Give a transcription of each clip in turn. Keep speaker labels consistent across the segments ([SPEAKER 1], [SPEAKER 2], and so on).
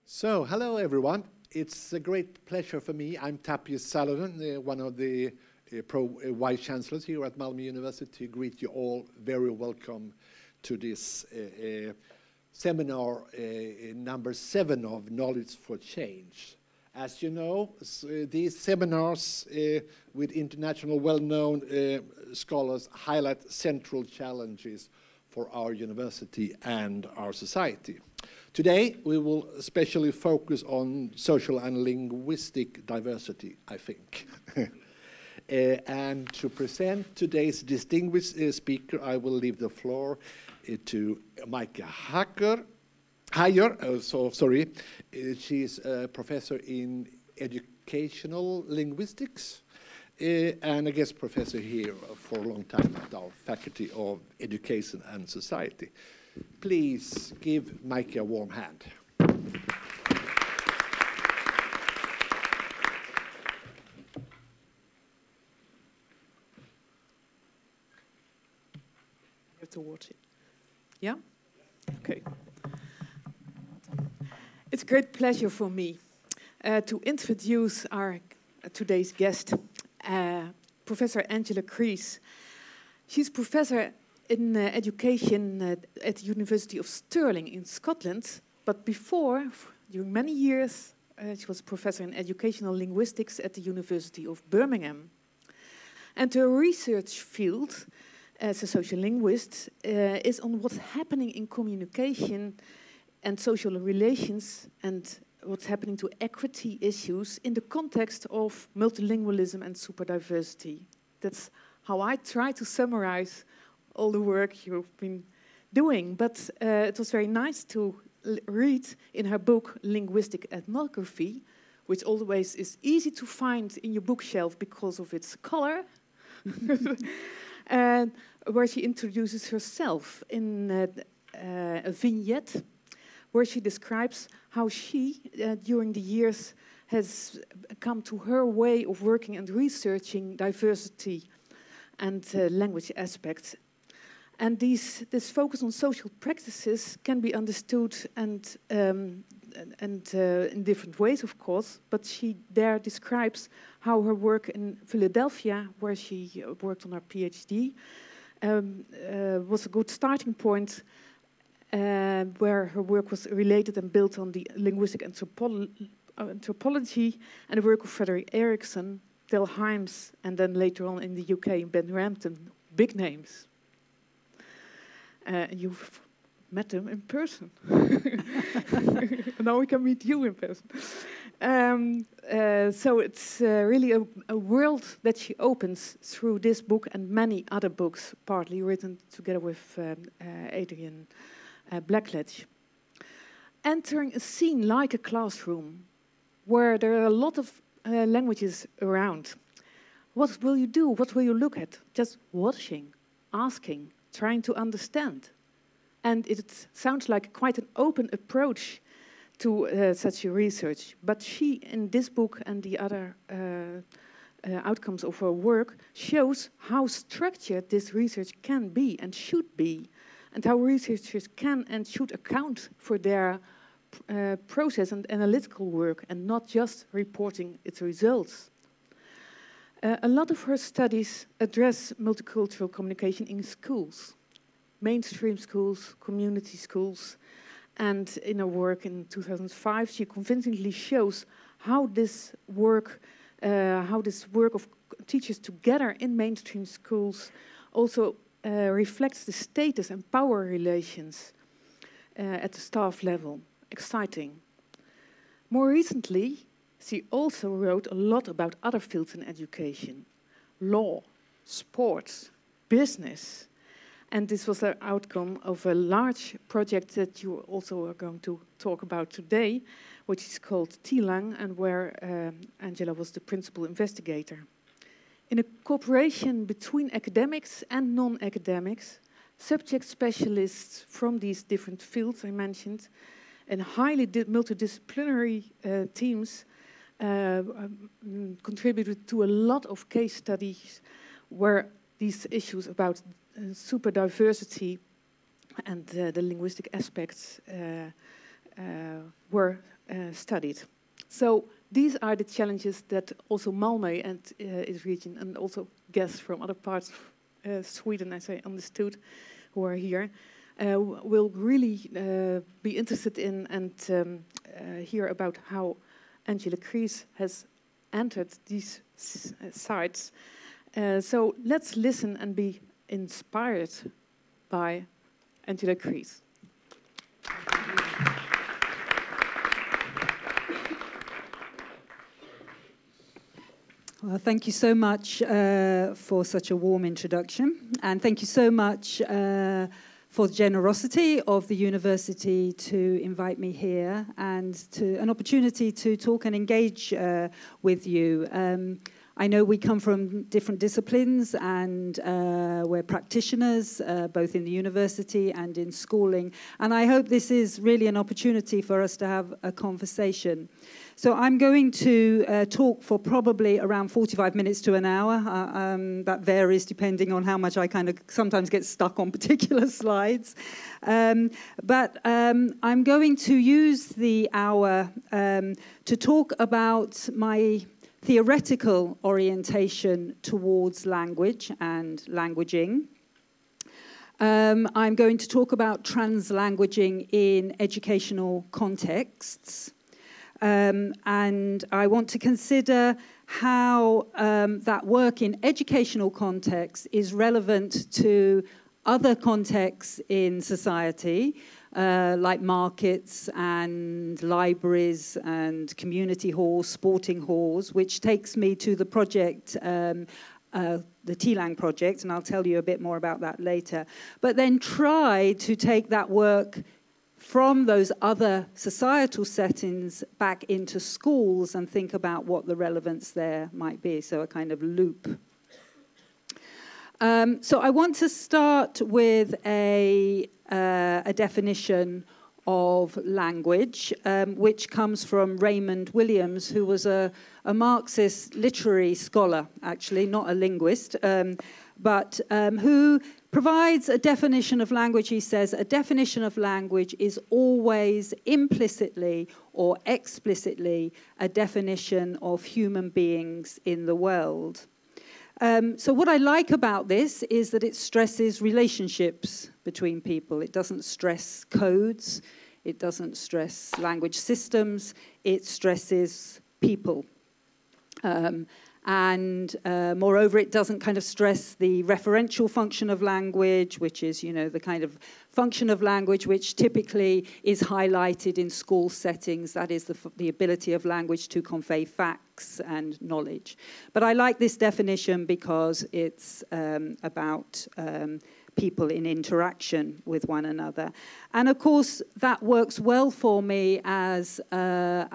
[SPEAKER 1] So, hello everyone. It's a great pleasure for me. I'm Tapio Salonen, one of the Vice Chancellors here at Malmö University. Greet you all. Very welcome to this seminar number 7 of Knowledge for Change. As you know, these seminars with international well-known scholars highlight central challenges for our university and our society. Today, we will especially focus on social and linguistic diversity, I think. And to present today's distinguished speaker, I will leave the floor to Micah Heyer. She's a professor in educational linguistics and a guest professor here for a long time at our Faculty of Education and Society. Please give Micah a warm hand.
[SPEAKER 2] You have to watch it. Yeah? Okay. It's a great pleasure for me to introduce our today's guest, Professor Angela Creese. She's professor in education at the University of Stirling in Scotland, but before, during many years, she was professor in educational linguistics at the University of Birmingham. And her research field, as a social linguist, is on what's happening in communication and social relations and what's happening to equity issues in the context of multilingualism and superdiversity. That's how I try to summarize all the work you've been doing. But it was very nice to read in her book, Linguistic Ethnography, which always is easy to find in your bookshelf because of its color, and where she introduces herself in a vignette where she describes how she, during the years, has come to her way of working and researching diversity and language aspects. And this focus on social practices can be understood and in different ways, of course, but she there describes how her work in Philadelphia, where she worked on her PhD, was a good starting point where her work was related and built on the linguistic anthropology and the work of Frederick Erikson, Del Hymes, and then later on in the UK, Ben Rampton, big names. You've met them in person. Now we can meet you in person. So it's really a world that she opens through this book and many other books, partly written together with Adrian Blackledge. Entering a scene like a classroom where there are a lot of languages around. What will you do? What will you look at? Just watching, asking, trying to understand. And it sounds like quite an open approach to such a research. But she, in this book and the other outcomes of her work, shows how structured this research can be and should be, and how researchers can and should account for their process and analytical work and not just reporting its results. A lot of her studies address multicultural communication in schools, mainstream schools, community schools, and in her work in 2005, she convincingly shows how this work of teachers together in mainstream schools also reflects the status and power relations at the staff level. Exciting. More recently, she also wrote a lot about other fields in education, law, sports, business. And this was an outcome of a large project that you also are going to talk about today, which is called TLANG, and where Angela was the principal investigator. In a cooperation between academics and non-academics, subject specialists from these different fields I mentioned, and highly multidisciplinary teams contributed to a lot of case studies where these issues about superdiversity and the linguistic aspects were studied. So these are the challenges that also Malmö and its region, and also guests from other parts of Sweden, as I understood, who are here, will really be interested in and hear about how Angela Creese has entered these sites. So let's listen and be inspired by Angela Creese.
[SPEAKER 3] Well, thank you so much for such a warm introduction, and thank you so much for the generosity of the university to invite me here and to an opportunity to talk and engage with you. I know we come from different disciplines and we're practitioners, both in the university and in schooling. And I hope this is really an opportunity for us to have a conversation. So I'm going to talk for probably around 45 minutes to an hour. That varies depending on how much I kind of sometimes get stuck on particular slides. But I'm going to use the hour to talk about my theoretical orientation towards language and languaging. I'm going to talk about translanguaging in educational contexts. And I want to consider how that work in educational contexts is relevant to other contexts in society, like markets and libraries and community halls, sporting halls, which takes me to the project, the Lange Project, and I'll tell you a bit more about that later. But then try to take that work from those other societal settings back into schools and think about what the relevance there might be, so a kind of loop. So I want to start with a definition of language, which comes from Raymond Williams, who was a Marxist literary scholar, actually, not a linguist, but who provides a definition of language. He says, a definition of language is always implicitly or explicitly a definition of human beings in the world. So what I like about this is that it stresses relationships between people. It doesn't stress codes. It doesn't stress language systems. It stresses people. And moreover, it doesn't kind of stress the referential function of language, which is, you know, the kind of function of language which typically is highlighted in school settings. That is the ability of language to convey facts and knowledge. But I like this definition because it's about people in interaction with one another. And of course, that works well for me as an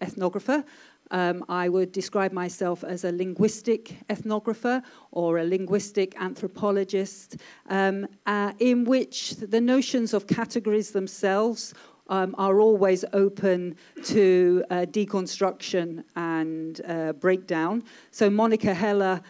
[SPEAKER 3] ethnographer. I would describe myself as a linguistic ethnographer or a linguistic anthropologist, in which the notions of categories themselves are always open to deconstruction and breakdown. So Monica Heller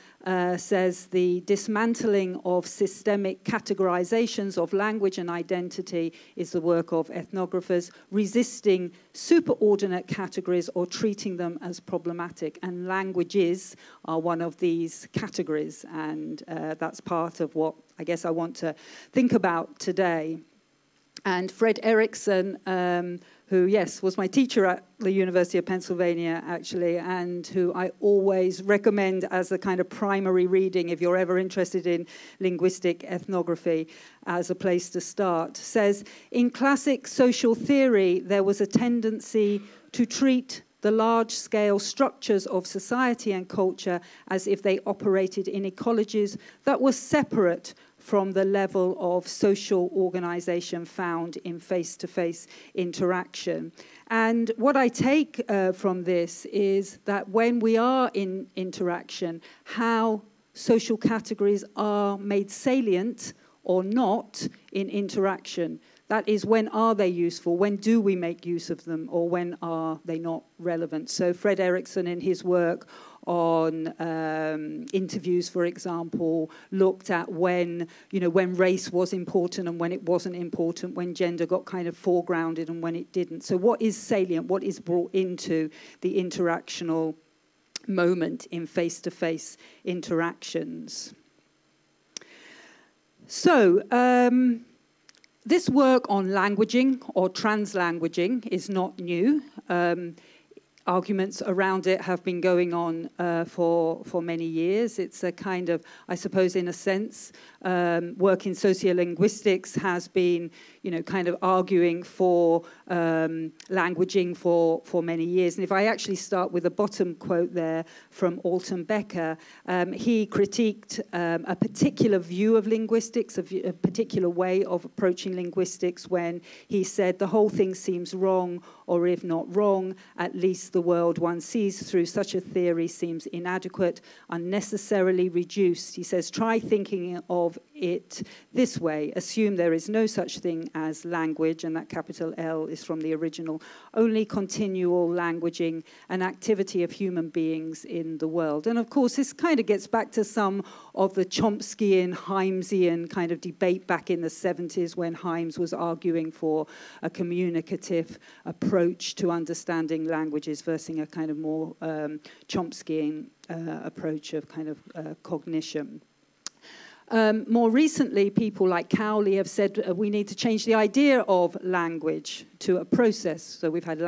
[SPEAKER 3] says the dismantling of systemic categorizations of language and identity is the work of ethnographers, resisting superordinate categories or treating them as problematic. And languages are one of these categories, and that's part of what I guess I want to think about today. And Fred Erickson, who, yes, was my teacher at the University of Pennsylvania, actually, and who I always recommend as a kind of primary reading if you're ever interested in linguistic ethnography as a place to start, says, in classic social theory, there was a tendency to treat the large-scale structures of society and culture as if they operated in ecologies that were separate from the level of social organization found in face-to-face interaction. And what I take from this is that when we are in interaction, how social categories are made salient or not in interaction. That is, when are they useful? When do we make use of them? Or when are they not relevant? So Fred Erickson, in his work on interviews, for example, looked at when, when race was important and when it wasn't important, when gender got kind of foregrounded and when it didn't. So what is salient, what is brought into the interactional moment in face-to-face interactions? So, this work on languaging or translanguaging is not new. Arguments around it have been going on for many years. It's a kind of, I suppose, in a sense, work in sociolinguistics has been, kind of arguing for languaging for many years. And if I actually start with the bottom quote there from Alton Becker, he critiqued a particular view of linguistics, a particular way of approaching linguistics when he said the whole thing seems wrong, or if not wrong, at least the world one sees through such a theory seems inadequate, unnecessarily reduced. He says, try thinking of it this way. Assume there is no such thing as language, and that capital L is from the original, only continual languaging, an activity of human beings in the world. And of course, this kind of gets back to some of the Chomskyan, Heimsian kind of debate back in the 70s when Himes was arguing for a communicative approach to understanding languages versus a kind of more Chomskyan approach of kind of cognition. More recently, people like Cowley have said we need to change the idea of language to a process. So we've had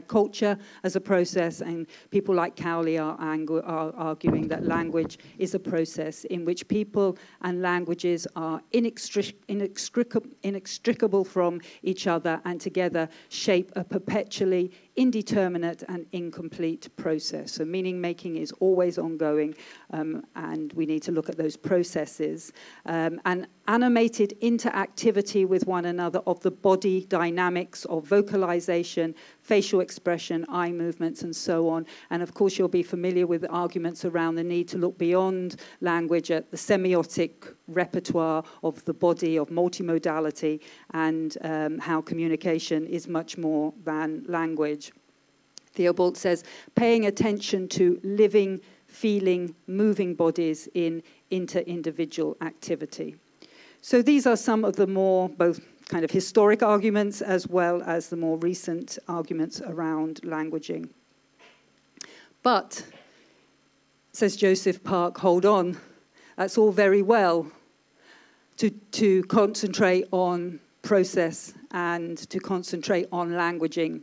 [SPEAKER 3] culture as a process, and people like Cowley are arguing that language is a process in which people and languages are inextricable from each other, and together shape a perpetually indeterminate and incomplete process. So meaning making is always ongoing, and we need to look at those processes. And animated interactivity with one another of the body dynamics of vocalization, facial expression, eye movements, and so on. And of course, you'll be familiar with the arguments around the need to look beyond language at the semiotic repertoire of the body, of multimodality, and how communication is much more than language. Theobald says, paying attention to living, feeling, moving bodies in inter-individual activity. So these are some of the more both kind of historic arguments as well as the more recent arguments around languaging. But, says Joseph Park, hold on, that's all very well to concentrate on process and to concentrate on languaging.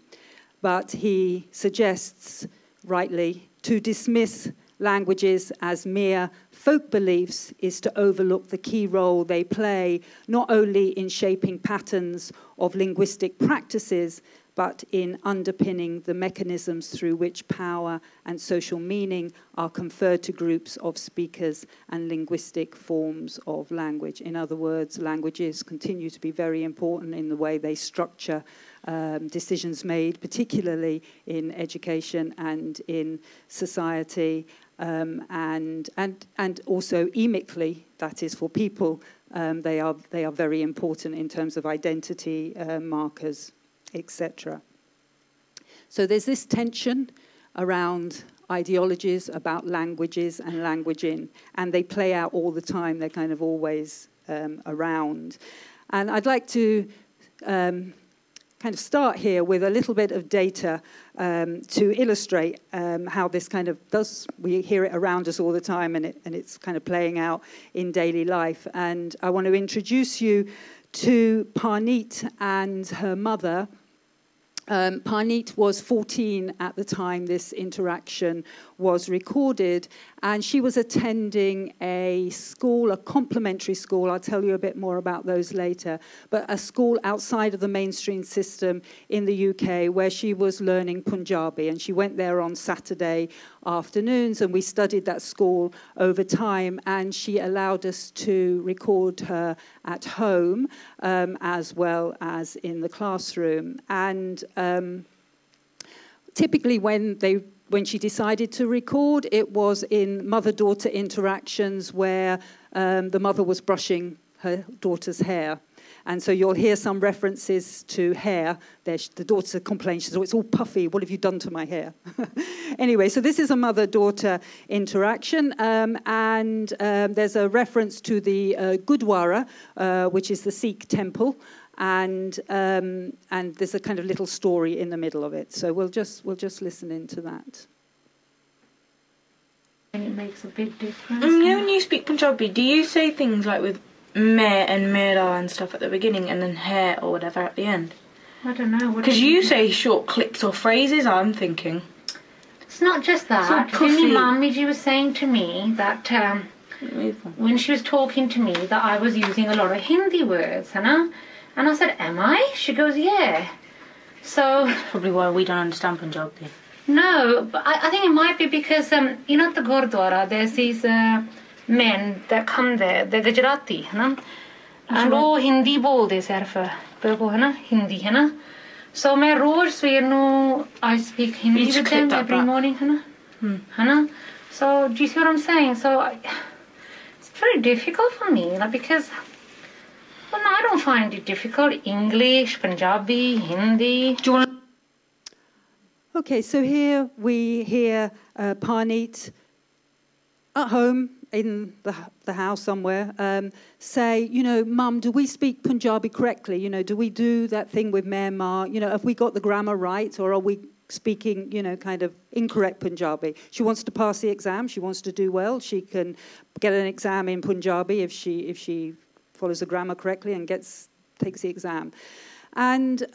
[SPEAKER 3] But he suggests, rightly, to dismiss languages as mere folk beliefs is to overlook the key role they play, not only in shaping patterns of linguistic practices, but in underpinning the mechanisms through which power and social meaning are conferred to groups of speakers and linguistic forms of language. In other words, languages continue to be very important in the way they structure decisions made, particularly in education and in society, and also emically, that is for people, they are very important in terms of identity markers, etc. So there's this tension around ideologies about languages and languaging, and they play out all the time. They're kind of always around. And I'd like to kind of start here with a little bit of data to illustrate how this kind of does. We hear it around us all the time, and it's kind of playing out in daily life. And I want to introduce you to Parneet and her mother. Parneet was 14 at the time this interaction was recorded, and she was attending a school, a complementary school. I'll tell you a bit more about those later, but a school outside of the mainstream system in the UK where she was learning Punjabi, and she went there on Saturday afternoons, and we studied that school over time, and she allowed us to record her at home as well as in the classroom. And typically when she decided to record, it was in mother-daughter interactions where the mother was brushing her daughter's hair. And so you'll hear some references to hair. The daughter complains, she says, oh, it's all puffy. What have you done to my hair? Anyway, so this is a mother-daughter interaction. And there's a reference to the Gurdwara, which is the Sikh temple. And there's a kind of little story in the middle of it. So we'll just listen into that.
[SPEAKER 4] And it makes a big difference.
[SPEAKER 5] You know, when you speak Punjabi, do you say things like with me and mera and stuff at the beginning and then hair or whatever at the end?
[SPEAKER 4] I don't know.
[SPEAKER 5] Because you say short clips or phrases, I'm thinking.
[SPEAKER 4] It's not just that. Winnie Mamiji was saying to me that when she was talking to me that I was using a lot of Hindi words, and I said, am I? She goes, yeah. So
[SPEAKER 5] that's probably why we don't understand Punjabi.
[SPEAKER 4] No, but I think it might be because, you know, at the Gurdwara, there's these men that come there, they're Gujarati, and वो Hindi बोलते सिर्फ बिल्कुल है ना Hindi है ना. So मैं रोज सवेर ਨੂੰ I speak Hindi with them every morning है ना. So do you see what I'm saying? So it's very difficult for me, like, because well, no, I don't find it difficult. English, Punjabi, Hindi.
[SPEAKER 5] Do you want to?
[SPEAKER 3] Okay, so here we hear Parneet at home in the house somewhere say, you know, Mum, do we speak Punjabi correctly? You know, do we do that thing with Main Ma? You know, have we got the grammar right, or are we speaking, you know, kind of incorrect Punjabi? She wants to pass the exam. She wants to do well. She can get an exam in Punjabi if she follows the grammar correctly and takes the exam. And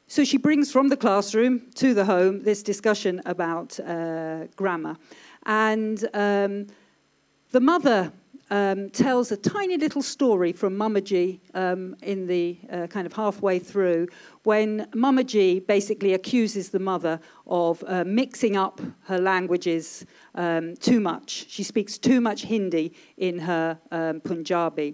[SPEAKER 3] so she brings from the classroom to the home this discussion about grammar. And the mother tells a tiny little story from Mamaji in the kind of halfway through, when Mamaji basically accuses the mother of mixing up her languages too much. She speaks too much Hindi in her Punjabi.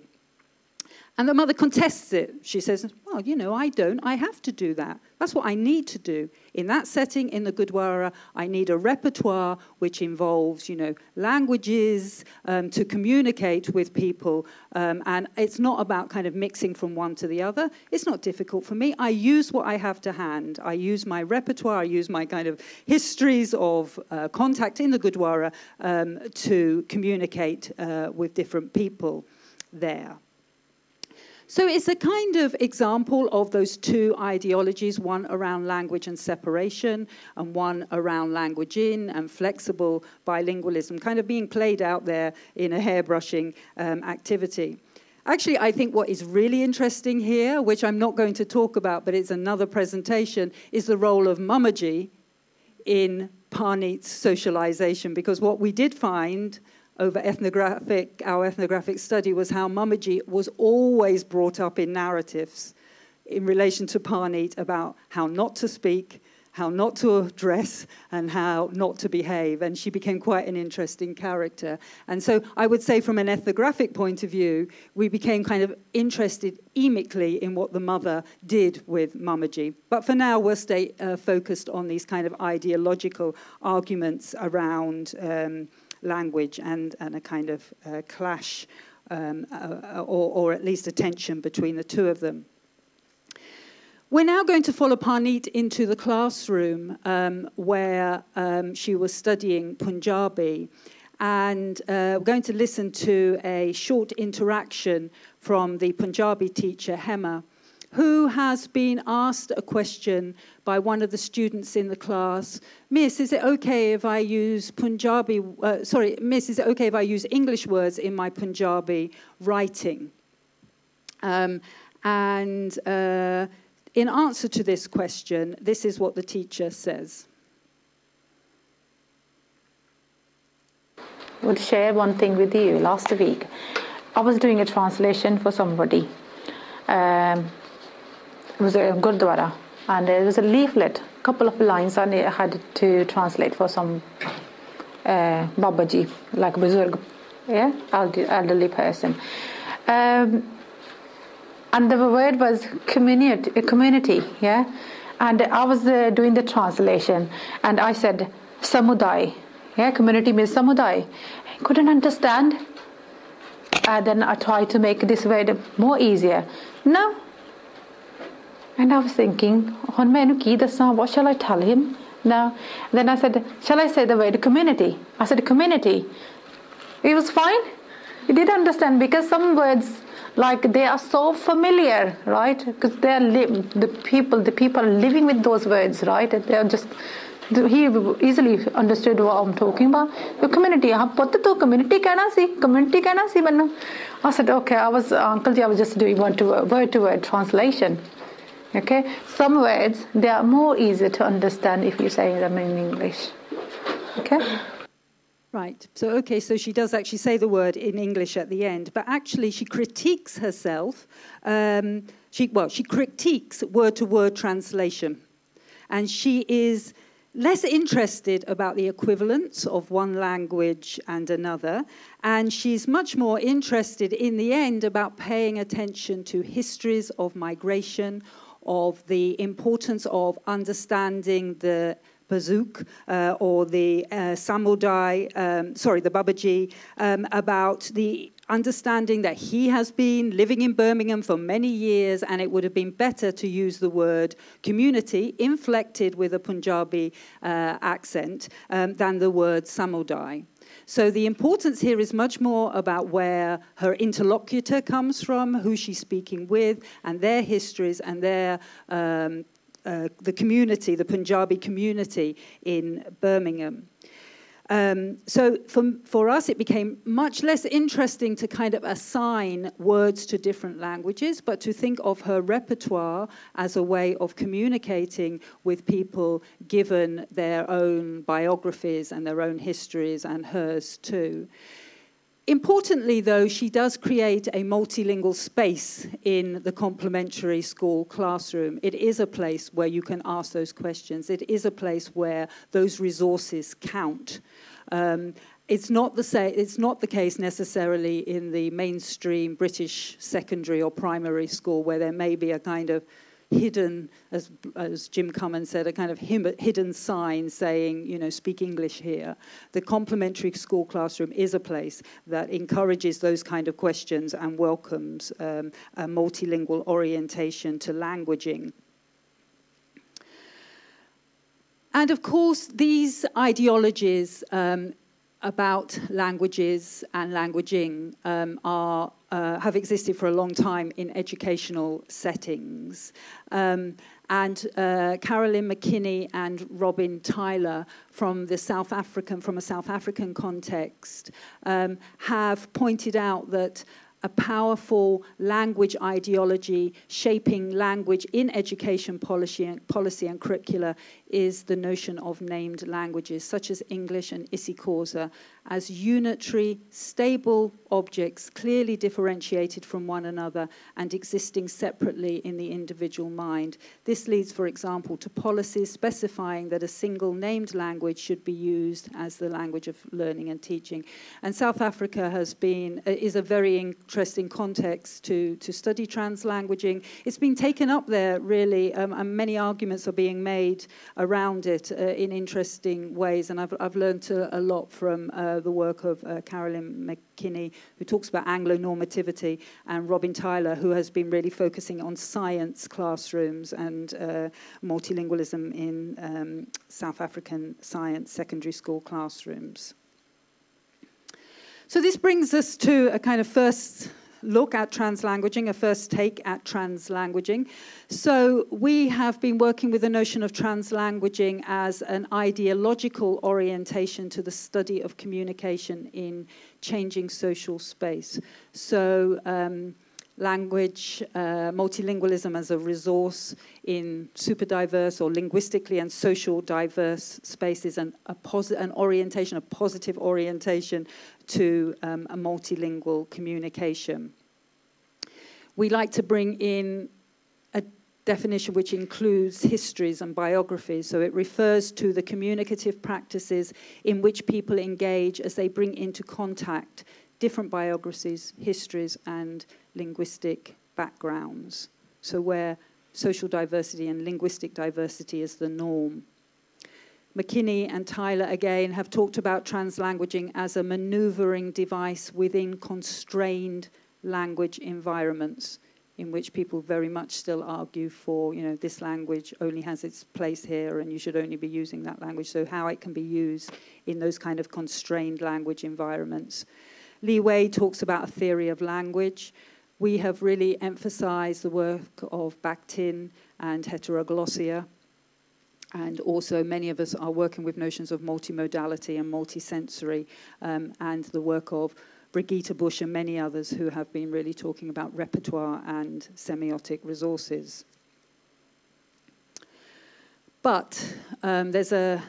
[SPEAKER 3] And the mother contests it. She says, well, you know, I don't. I have to do that. That's what I need to do. In that setting, in the Gurdwara, I need a repertoire which involves, you know, languages to communicate with people. And it's not about kind of mixing from one to the other. It's not difficult for me. I use what I have to hand. I use my repertoire. I use my kind of histories of contact in the Gurdwara to communicate with different people there. So it's a kind of example of those two ideologies, one around language and separation, and one around language in and flexible bilingualism, kind of being played out there in a hairbrushing activity. Actually, I think what is really interesting here, which I'm not going to talk about, but it's another presentation, is the role of Mamaji in Parneet's socialization, because what we did find over our ethnographic study was how Mamaji was always brought up in narratives in relation to Parneet about how not to speak, how not to dress, and how not to behave. And she became quite an interesting character. And so I would say from an ethnographic point of view, we became kind of interested emically in what the mother did with Mamaji. But for now, we'll stay focused on these kind of ideological arguments around language and a kind of clash or at least a tension between the two of them. We're now going to follow Parneet into the classroom where she was studying Punjabi, and we're going to listen to a short interaction from the Punjabi teacher, Hema, who has been asked a question by one of the students in the class. Miss, is it okay if I use Miss, is it okay if I use English words in my Punjabi writing? In answer to this question, this is what the teacher says.
[SPEAKER 6] I would share one thing with you. Last week, I was doing a translation for somebody. It was a Gurdwara, and there was a leaflet, a couple of lines I had to translate for some Babaji, like Buzurg, yeah, elderly person. And the word was community, yeah. And I was doing the translation, and I said samudai, yeah, community means samudai. I couldn't understand. then I try to make this word more easier. No. And I was thinking, what shall I tell him? No. Then I said, shall I say the word community? I said community. It was fine. He did understand, because some words, like, they are so familiar, right? Because they are the people are living with those words, right? They are just, he easily understood what I'm talking about. The community, community कहना सी बनना. I said, okay, Uncle Ji, I was just doing word-to-word translation. Okay, some words, they are more easy to understand if you say them in English. Okay.
[SPEAKER 3] Right. So she does actually say the word in English at the end, but actually she critiques herself. She critiques word-to-word translation, and she is less interested about the equivalence of one language and another, and she's much more interested in the end about paying attention to histories of migration, of the importance of understanding the Bazook or the Samudai, the Babaji, about the understanding that he has been living in Birmingham for many years, and it would have been better to use the word community, inflected with a Punjabi accent, than the word Samudai. So the importance here is much more about where her interlocutor comes from, who she's speaking with, and their histories and their the community, the Punjabi community in Birmingham. So for us, it became much less interesting to kind of assign words to different languages, but to think of her repertoire as a way of communicating with people given their own biographies and their own histories, and hers too. Importantly, though, she does create a multilingual space in the complementary school classroom. It is a place where you can ask those questions. It is a place where those resources count. It's not the case necessarily in the mainstream British secondary or primary school, where there may be a kind of hidden, as Jim Cummins said, a kind of hidden sign saying, speak English here. The complementary school classroom is a place that encourages those kind of questions and welcomes a multilingual orientation to languaging. And of course, these ideologies about languages and languaging have existed for a long time in educational settings. And Carolyn McKinney and Robin Tyler from a South African context have pointed out that a powerful language ideology shaping language in education policy and curricula is the notion of named languages, such as English and isiXhosa, as unitary, stable objects clearly differentiated from one another and existing separately in the individual mind. This leads, for example, to policies specifying that a single named language should be used as the language of learning and teaching. And South Africa is a very interesting context to study translanguaging. It's been taken up there, really, and many arguments are being made around it in interesting ways. And I've learned a lot from the work of Carolyn McKinney, who talks about Anglo-normativity, and Robin Tyler, who has been really focusing on science classrooms and multilingualism in South African science secondary school classrooms. So this brings us to a kind of first look at translanguaging, a first take at translanguaging. So we have been working with the notion of translanguaging as an ideological orientation to the study of communication in changing social space. So language, multilingualism as a resource in superdiverse or linguistically and social diverse spaces, and a positive orientation to a multilingual communication. We like to bring in a definition which includes histories and biographies, so it refers to the communicative practices in which people engage as they bring into contact different biographies, histories, and linguistic backgrounds. So where social diversity and linguistic diversity is the norm. McKinney and Tyler, again, have talked about translanguaging as a maneuvering device within constrained language environments, in which people very much still argue for, you know, this language only has its place here and you should only be using that language. So how it can be used in those kind of constrained language environments. Li Wei talks about a theory of language. We have really emphasized the work of Bakhtin and heteroglossia. And also many of us are working with notions of multimodality and multisensory, and the work of Brigitte Busch and many others who have been really talking about repertoire and semiotic resources. But there's a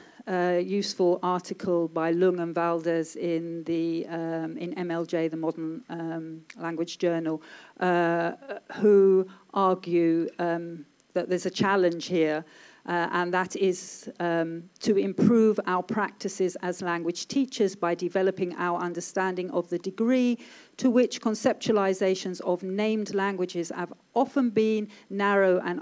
[SPEAKER 3] useful article by Lung and Valdez in MLJ, the Modern Language Journal, who argue that there's a challenge here, and that is to improve our practices as language teachers by developing our understanding of the degree to which conceptualizations of named languages have often been narrow and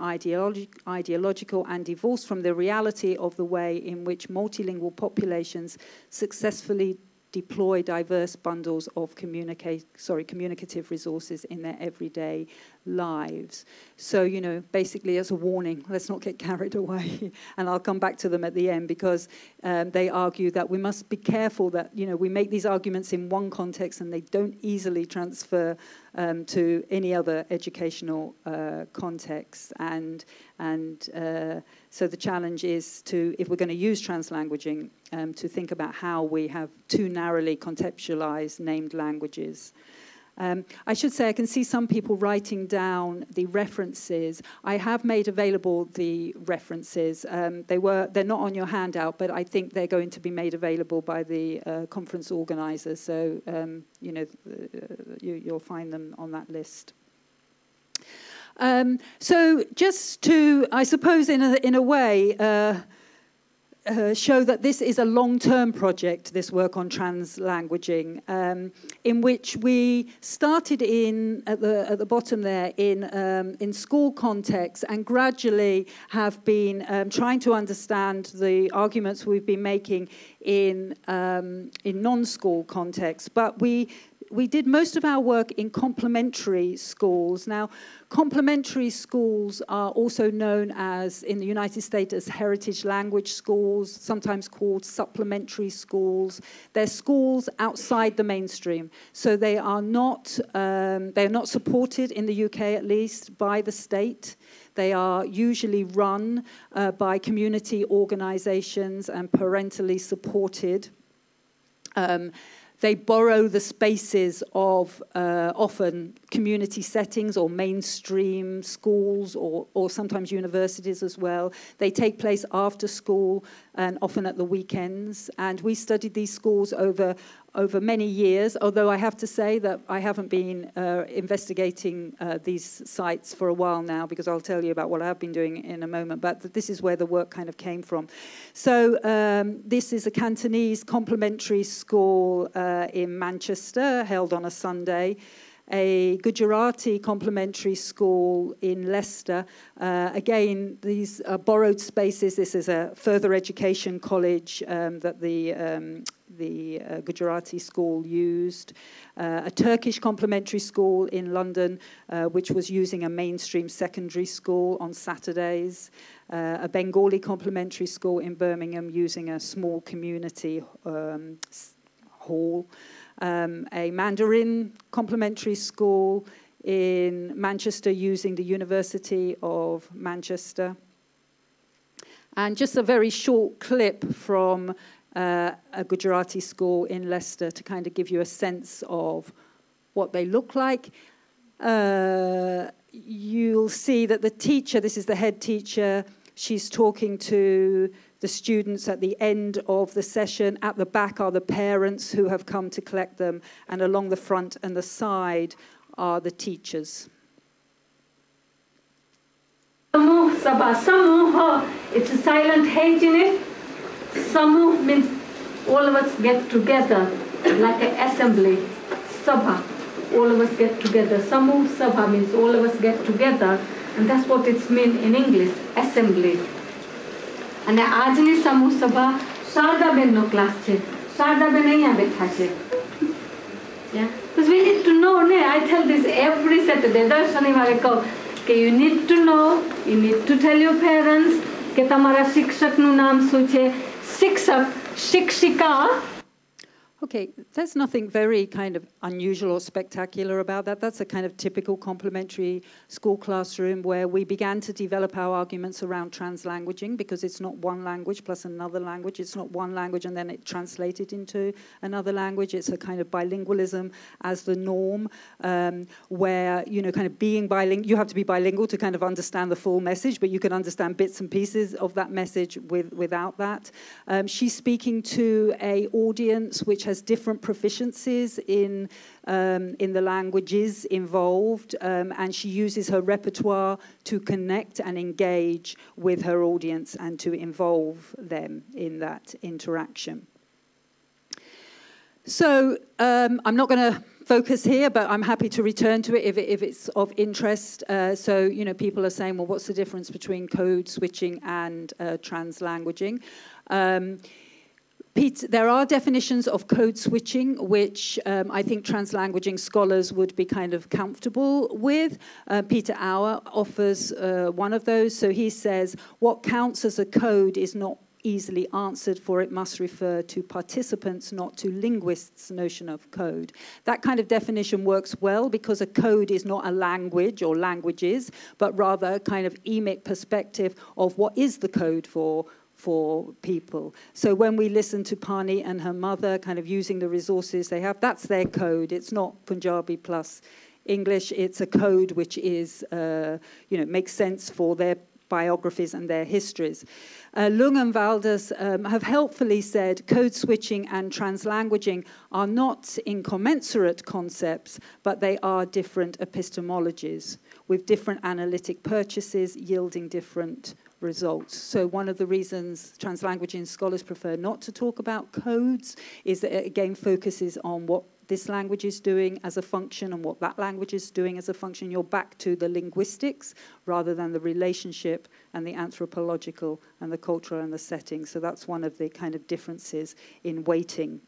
[SPEAKER 3] ideological and divorced from the reality of the way in which multilingual populations successfully deploy diverse bundles of communicative resources in their everyday lives. So, you know, basically as a warning, let's not get carried away. And I'll come back to them at the end, because they argue that we must be careful that, you know, we make these arguments in one context and they don't easily transfer to any other educational context. And so the challenge is to, if we're going to use translanguaging, to think about how we have too narrowly conceptualized named languages. I should say I can see some people writing down the references. I have made available the references. They're not on your handout, but I think they're going to be made available by the conference organisers. So you know, you'll find them on that list. So just to, I suppose, in a way, show that this is a long-term project, this work on translanguaging, in which we started at the bottom there in school context, and gradually have been trying to understand the arguments we've been making in non-school context. But we did most of our work in complementary schools. Now, complementary schools are also known as, in the United States, as heritage language schools, sometimes called supplementary schools. They're schools outside the mainstream. So they are not supported, in the UK at least, by the state. They are usually run by community organizations and parentally supported. They borrow the spaces of often community settings or mainstream schools or sometimes universities as well. They take place after school and often at the weekends. And we studied these schools over many years, although I have to say that I haven't been investigating these sites for a while now, because I'll tell you about what I've been doing in a moment, but this is where the work kind of came from. So this is a Cantonese complementary school in Manchester, held on a Sunday. A Gujarati complementary school in Leicester. Again, these are borrowed spaces. This is a further education college that the Gujarati school used. A Turkish complementary school in London, which was using a mainstream secondary school on Saturdays. A Bengali complementary school in Birmingham using a small community hall. A Mandarin complementary school in Manchester using the University of Manchester. And just a very short clip from a Gujarati school in Leicester to kind of give you a sense of what they look like. You'll see that the teacher, this is the head teacher, she's talking to the students at the end of the session. At the back are the parents who have come to collect them, and along the front and the side are the teachers.
[SPEAKER 7] Samu Sabha. Samu, it's a silent H in it. Samu means all of us get together, like an assembly. Sabha, all of us get together. Samu Sabha means all of us get together, and that's what it's mean in English, assembly. અને આજની સમૂહ સભા શારદાબેનનો class છે. શારદાબેન અહીંયા બેઠા છે. Yeah, because we need to know. I tell this every Saturday. દર શનિવારે કહું કે you need to know, you need to tell your parents કે તમારા શિક્ષકનું નામ શું છે. શિક્ષક, શિક્ષિકા.
[SPEAKER 3] Okay, there's nothing very kind of unusual or spectacular about that. That's a kind of typical complementary school classroom where we began to develop our arguments around translanguaging, because it's not one language plus another language. It's not one language and then it translated into another language. It's a kind of bilingualism as the norm, where, you know, kind of being bilingual, you have to be bilingual to kind of understand the full message, but you can understand bits and pieces of that message without that. She's speaking to a audience which has different proficiencies in the languages involved, and she uses her repertoire to connect and engage with her audience and to involve them in that interaction. So I'm not going to focus here, but I'm happy to return to it if it's of interest. So, you know, people are saying, well, what's the difference between code switching and translanguaging? There are definitions of code switching, which I think translanguaging scholars would be kind of comfortable with. Peter Auer offers one of those. So he says, what counts as a code is not easily answered, for it must refer to participants, not to linguists' notion of code. That kind of definition works well because a code is not a language or languages, but rather a kind of emic perspective of what is the code for people. So when we listen to Parneet and her mother kind of using the resources they have, that's their code. It's not Punjabi plus English. It's a code which is, you know, makes sense for their biographies and their histories. Lung and Valdez have helpfully said code switching and translanguaging are not incommensurate concepts, but they are different epistemologies with different analytic purchases yielding different results. So one of the reasons translanguaging scholars prefer not to talk about codes is that it again focuses on what this language is doing as a function and what that language is doing as a function. You're back to the linguistics rather than the relationship and the anthropological and the cultural and the setting. So that's one of the kind of differences in weighting.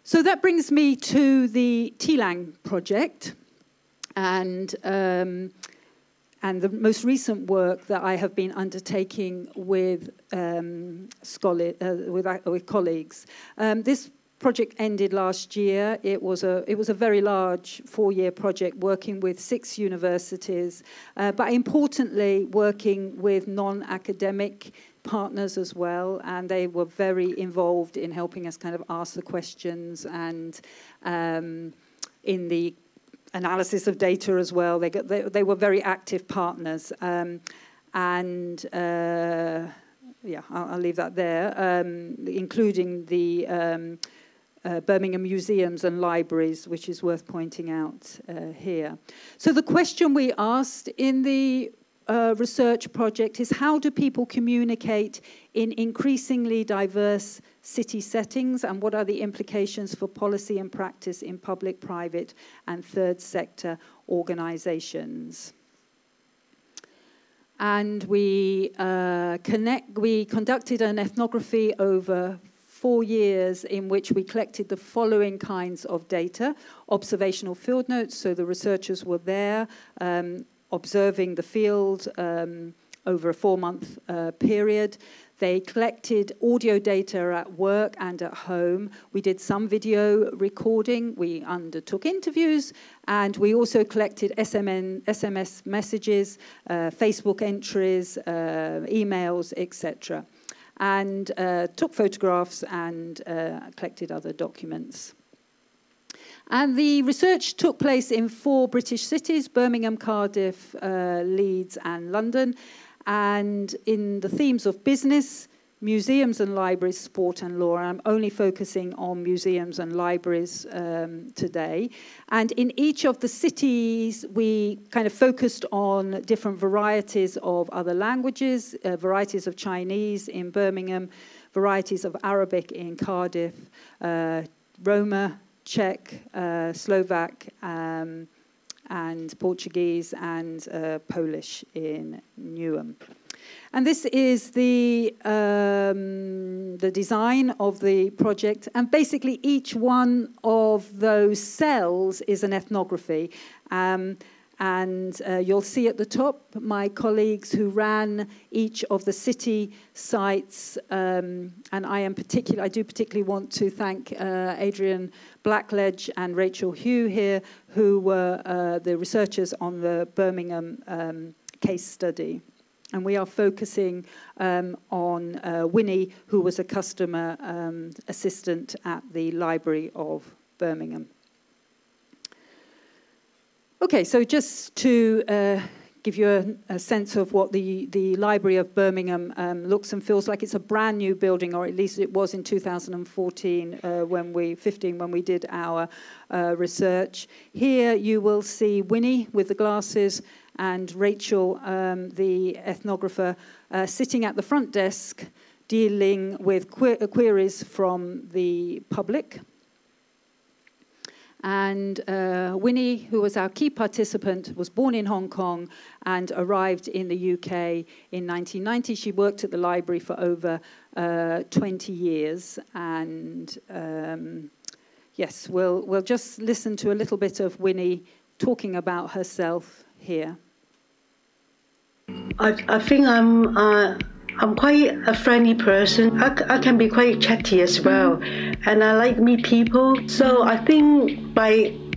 [SPEAKER 3] So that brings me to the Lange Project. And the most recent work that I have been undertaking with colleagues. This project ended last year. It was a very large 4-year project working with 6 universities, but importantly working with non-academic partners as well, and they were very involved in helping us kind of ask the questions and in the analysis of data as well. They were very active partners. Yeah, I'll leave that there, including the Birmingham museums and libraries, which is worth pointing out here. So the question we asked in the research project is, how do people communicate in increasingly diverse city settings, and what are the implications for policy and practice in public, private, and third sector organizations? And we conducted an ethnography over 4 years in which we collected the following kinds of data: observational field notes, so the researchers were there observing the field over a 4-month period. They collected audio data at work and at home. We did some video recording. We undertook interviews. And we also collected SMS messages, Facebook entries, emails, etc. And took photographs and collected other documents. And the research took place in 4 British cities: Birmingham, Cardiff, Leeds, and London. And in the themes of business, museums and libraries, sport and law. I'm only focusing on museums and libraries today. And in each of the cities, we kind of focused on different varieties of other languages, varieties of Chinese in Birmingham, varieties of Arabic in Cardiff, Roma, Czech, Slovak, and Portuguese and Polish in Newham. And this is the design of the project. And basically, each one of those cells is an ethnography. And you'll see at the top my colleagues who ran each of the city sites. And I do particularly want to thank Adrian Blackledge and Rachel Hugh here, who were the researchers on the Birmingham case study. And we are focusing on Winnie, who was a customer assistant at the Library of Birmingham. Okay, so just to give you a sense of what the Library of Birmingham looks and feels like, it's a brand new building, or at least it was in 2014 when we did our research. Here you will see Winnie with the glasses and Rachel, the ethnographer, sitting at the front desk dealing with queries from the public. And Winnie, who was our key participant, was born in Hong Kong and arrived in the UK in 1990. She worked at the library for over 20 years. And yes, we'll just listen to a little bit of Winnie talking about herself here.
[SPEAKER 8] I think I'm quite a friendly person. I can be quite chatty as well, and I like meet people. So I think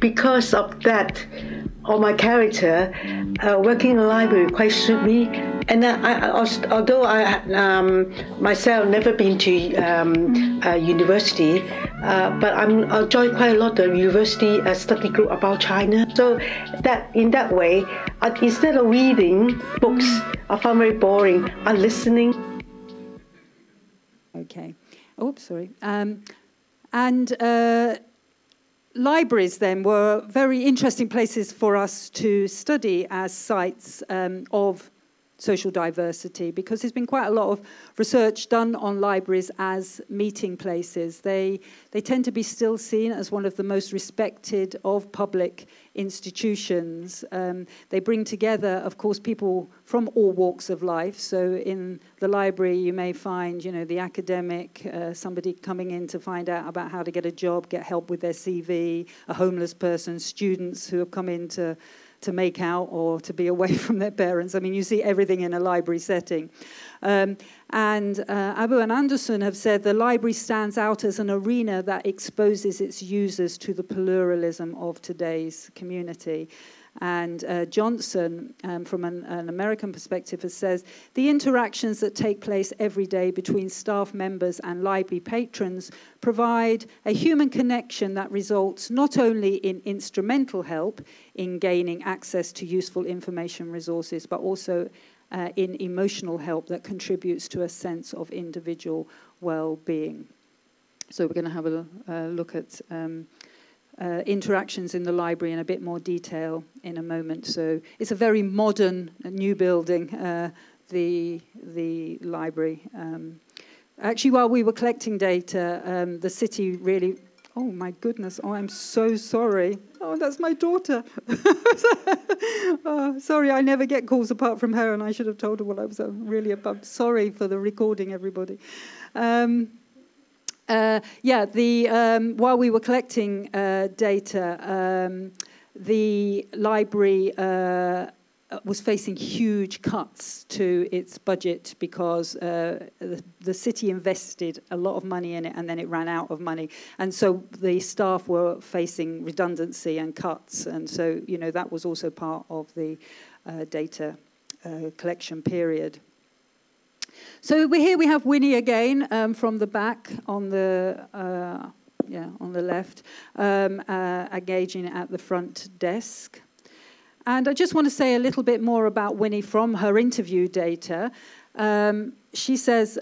[SPEAKER 8] because of that, or my character, working in a library quite suit me. And although I myself never been to university, but I enjoy quite a lot of university study group about China. So that in that way, instead of reading books, I found very boring. I'm listening.
[SPEAKER 3] Okay. Oops, sorry. Libraries then were very interesting places for us to study as sites of social diversity, because there's been quite a lot of research done on libraries as meeting places. They tend to be still seen as one of the most respected of public institutions. They bring together, of course, people from all walks of life. So in the library, you may find, the academic, somebody coming in to find out about how to get a job, get help with their CV, a homeless person, students who have come in to make out or to be away from their parents. I mean, you see everything in a library setting. And Abu and Anderson have said the library stands out as an arena that exposes its users to the pluralism of today's community. And Johnson, from an American perspective, has said, the interactions that take place every day between staff members and library patrons provide a human connection that results not only in instrumental help in gaining access to useful information resources, but also in emotional help that contributes to a sense of individual well-being. So we're going to have a look at interactions in the library in a bit more detail in a moment. So it's a very modern, new building, the library. Actually, while we were collecting data, the city really... Oh, my goodness. Oh, I'm so sorry. Oh, that's my daughter. Oh, sorry, I never get calls apart from her, and I should have told her what I was really about. Sorry for the recording, everybody. While we were collecting data, the library was facing huge cuts to its budget because the city invested a lot of money in it and then it ran out of money. And so the staff were facing redundancy and cuts. And so, that was also part of the data collection period. So here we have Winnie again from the back on the left, engaging at the front desk. And I just want to say a little bit more about Winnie from her interview data. She says,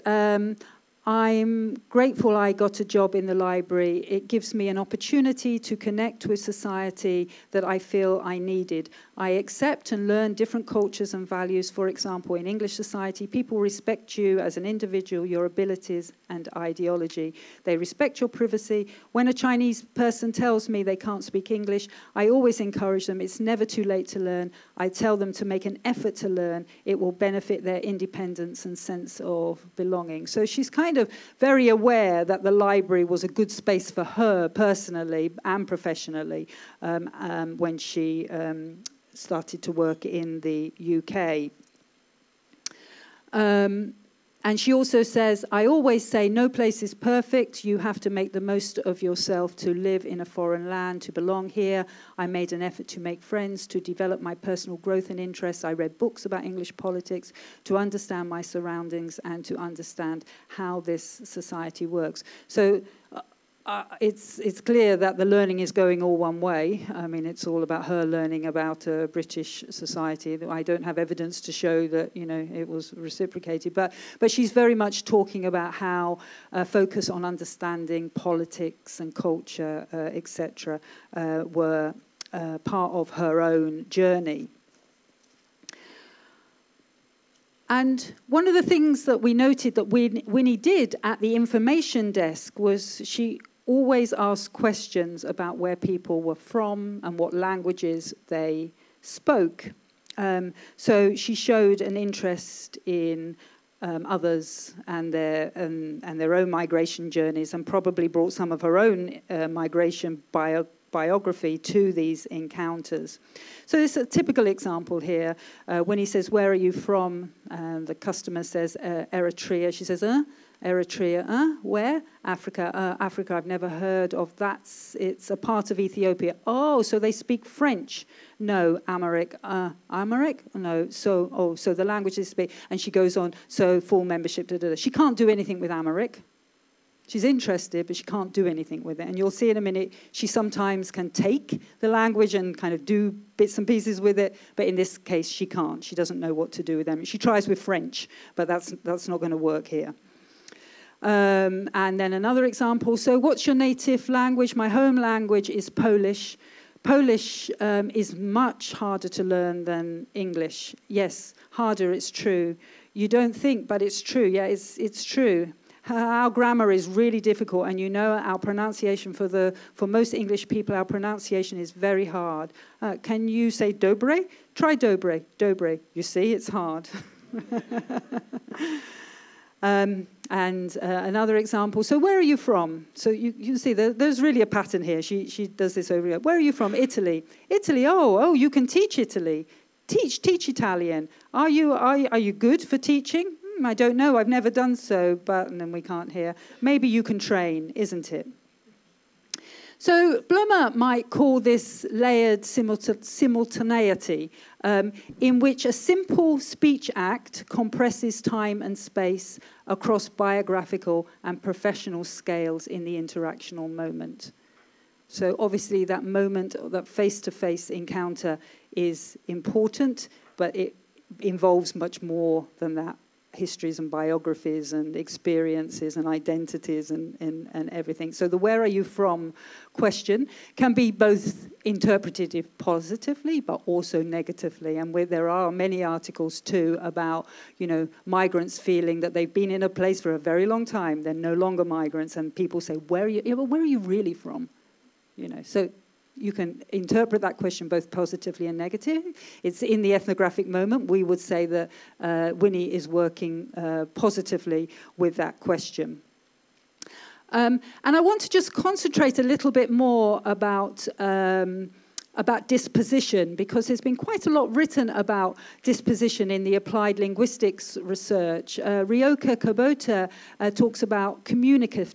[SPEAKER 3] I'm grateful I got a job in the library. It gives me an opportunity to connect with society that I feel I needed. I accept and learn different cultures and values. For example, in English society, people respect you as an individual, your abilities and ideology. They respect your privacy. When a Chinese person tells me they can't speak English, I always encourage them. It's never too late to learn. I tell them to make an effort to learn. It will benefit their independence and sense of belonging. So she's kind of very aware that the library was a good space for her personally and professionally when she started to work in the UK. And she also says, I always say no place is perfect. You have to make the most of yourself to live in a foreign land, to belong here. I made an effort to make friends, to develop my personal growth and interests. I read books about English politics, to understand my surroundings and to understand how this society works. So it's clear that the learning is going all one way. I mean, it's all about her learning about British society. I don't have evidence to show that, you know, it was reciprocated. But she's very much talking about how focus on understanding politics and culture, etc., were part of her own journey. And one of the things that we noted that Winnie did at the information desk was she always asked questions about where people were from and what languages they spoke. So she showed an interest in others and their own migration journeys, and probably brought some of her own migration biography to these encounters. So this is a typical example here. When he says, where are you from? The customer says, Eritrea. She says, Eritrea, where? Africa. Africa, I've never heard of that. It's a part of Ethiopia. Oh, so they speak French. No, Amharic. Amharic? No. So the languages speak. And she goes on, so full membership. Da, da, da. She can't do anything with Amharic. She's interested, but she can't do anything with it. And you'll see in a minute, she sometimes can take the language and kind of do bits and pieces with it. But in this case, she can't. She doesn't know what to do with them. She tries with French, but that's not going to work here. And then another example. So what's your native language? My home language is Polish. Polish is much harder to learn than English. Yes, harder, it's true. You don't think, but it's true. Yeah, it's true. Our grammar is really difficult, and you know our pronunciation for most English people, our pronunciation is very hard. Can you say dobre? Try dobre. Dobre. You see, it's hard. Another example. So where are you from? So you see there's really a pattern here. She does this over here. Where are you from? Italy. Italy. Oh, you can teach Italy. Teach Italian. Are you good for teaching? I don't know. I've never done so. But and then we can't hear. Maybe you can train, isn't it? So Blumer might call this layered simultaneity, in which a simple speech act compresses time and space across biographical and professional scales in the interactional moment. So obviously that moment, that face-to-face encounter is important, but it involves much more than that. Histories and biographies and experiences and identities and everything. So the where are you from question can be both interpreted positively but also negatively. And there are many articles too about, you know, migrants feeling that they've been in a place for a very long time, they're no longer migrants, and people say, where are you? Yeah, well, where are you really from? You know, so you can interpret that question both positively and negative. It's in the ethnographic moment. We would say that Winnie is working positively with that question. And I want to just concentrate a little bit more about disposition, because there's been quite a lot written about disposition in the applied linguistics research. Ryoka Kubota talks about communicative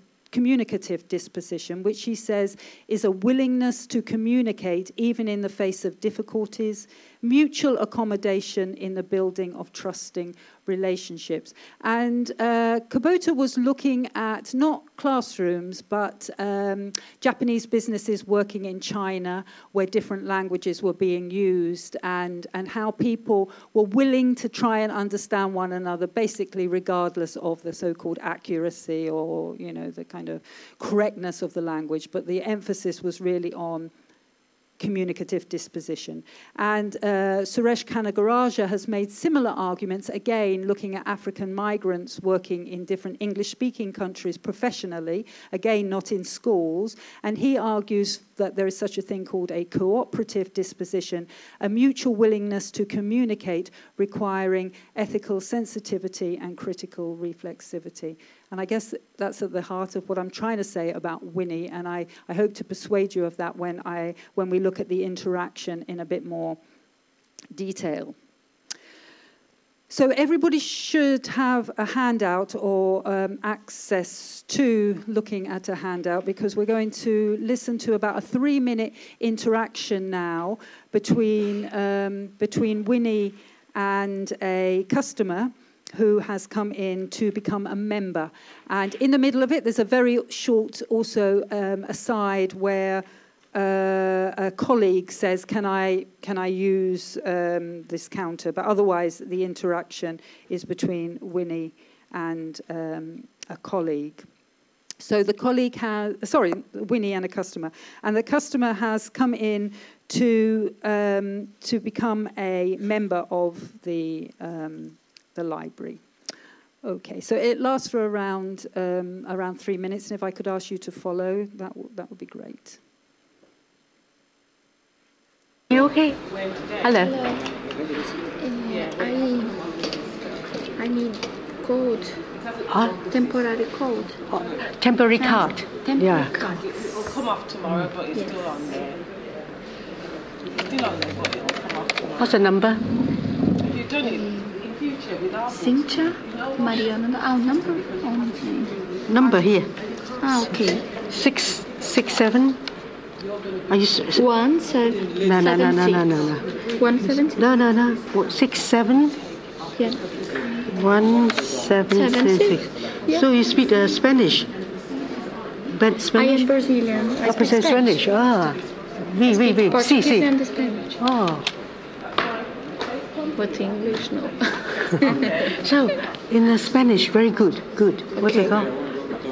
[SPEAKER 3] disposition, which she says is a willingness to communicate even in the face of difficulties, mutual accommodation in the building of trusting relationships. And Kubota was looking at not classrooms, but Japanese businesses working in China where different languages were being used, and how people were willing to try and understand one another, basically regardless of the so-called accuracy or, you know, the kind of correctness of the language. But the emphasis was really on communicative disposition. And Suresh Kanagaraja has made similar arguments, again, looking at African migrants working in different English-speaking countries professionally, again, not in schools. And he argues that there is such a thing called a cooperative disposition, a mutual willingness to communicate requiring ethical sensitivity and critical reflexivity. And I guess that's at the heart of what I'm trying to say about Winnie, and I hope to persuade you of that when we look at the interaction in a bit more detail. So everybody should have a handout or access to looking at a handout, because we're going to listen to about a 3-minute interaction now between Winnie and a customer who has come in to become a member. And in the middle of it, there's a very short also aside where a colleague says, can I use this counter? But otherwise, the interaction is between Winnie and a colleague. So the colleague has, sorry, Winnie and a customer. And the customer has come in to become a member of the library. Okay, so it lasts for around 3 minutes, and if I could ask you to follow, that would be great.
[SPEAKER 8] You okay? Hello.
[SPEAKER 9] I need code. Temporary code.
[SPEAKER 8] Temporary card.
[SPEAKER 9] Temporary card.
[SPEAKER 10] It'll come off tomorrow, but it's still on there. It's still on there, but it'll come off tomorrow.
[SPEAKER 8] What's the number?
[SPEAKER 10] Have you done it in future without
[SPEAKER 9] Signature, Mariana. Number?
[SPEAKER 8] Number here.
[SPEAKER 9] Okay.
[SPEAKER 8] 667. Are you
[SPEAKER 9] 1 7
[SPEAKER 8] No.
[SPEAKER 9] 170.
[SPEAKER 8] No. 67.
[SPEAKER 9] Yeah.
[SPEAKER 8] 176.
[SPEAKER 9] Yeah.
[SPEAKER 8] So you speak Spanish? Spanish?
[SPEAKER 9] I am Brazilian. I speak
[SPEAKER 8] Spanish. Ah. Oui.
[SPEAKER 9] Portuguese
[SPEAKER 8] Si.
[SPEAKER 9] and Spanish.
[SPEAKER 8] Oh.
[SPEAKER 9] But English, no.
[SPEAKER 8] So, in Spanish, very good. What's it called?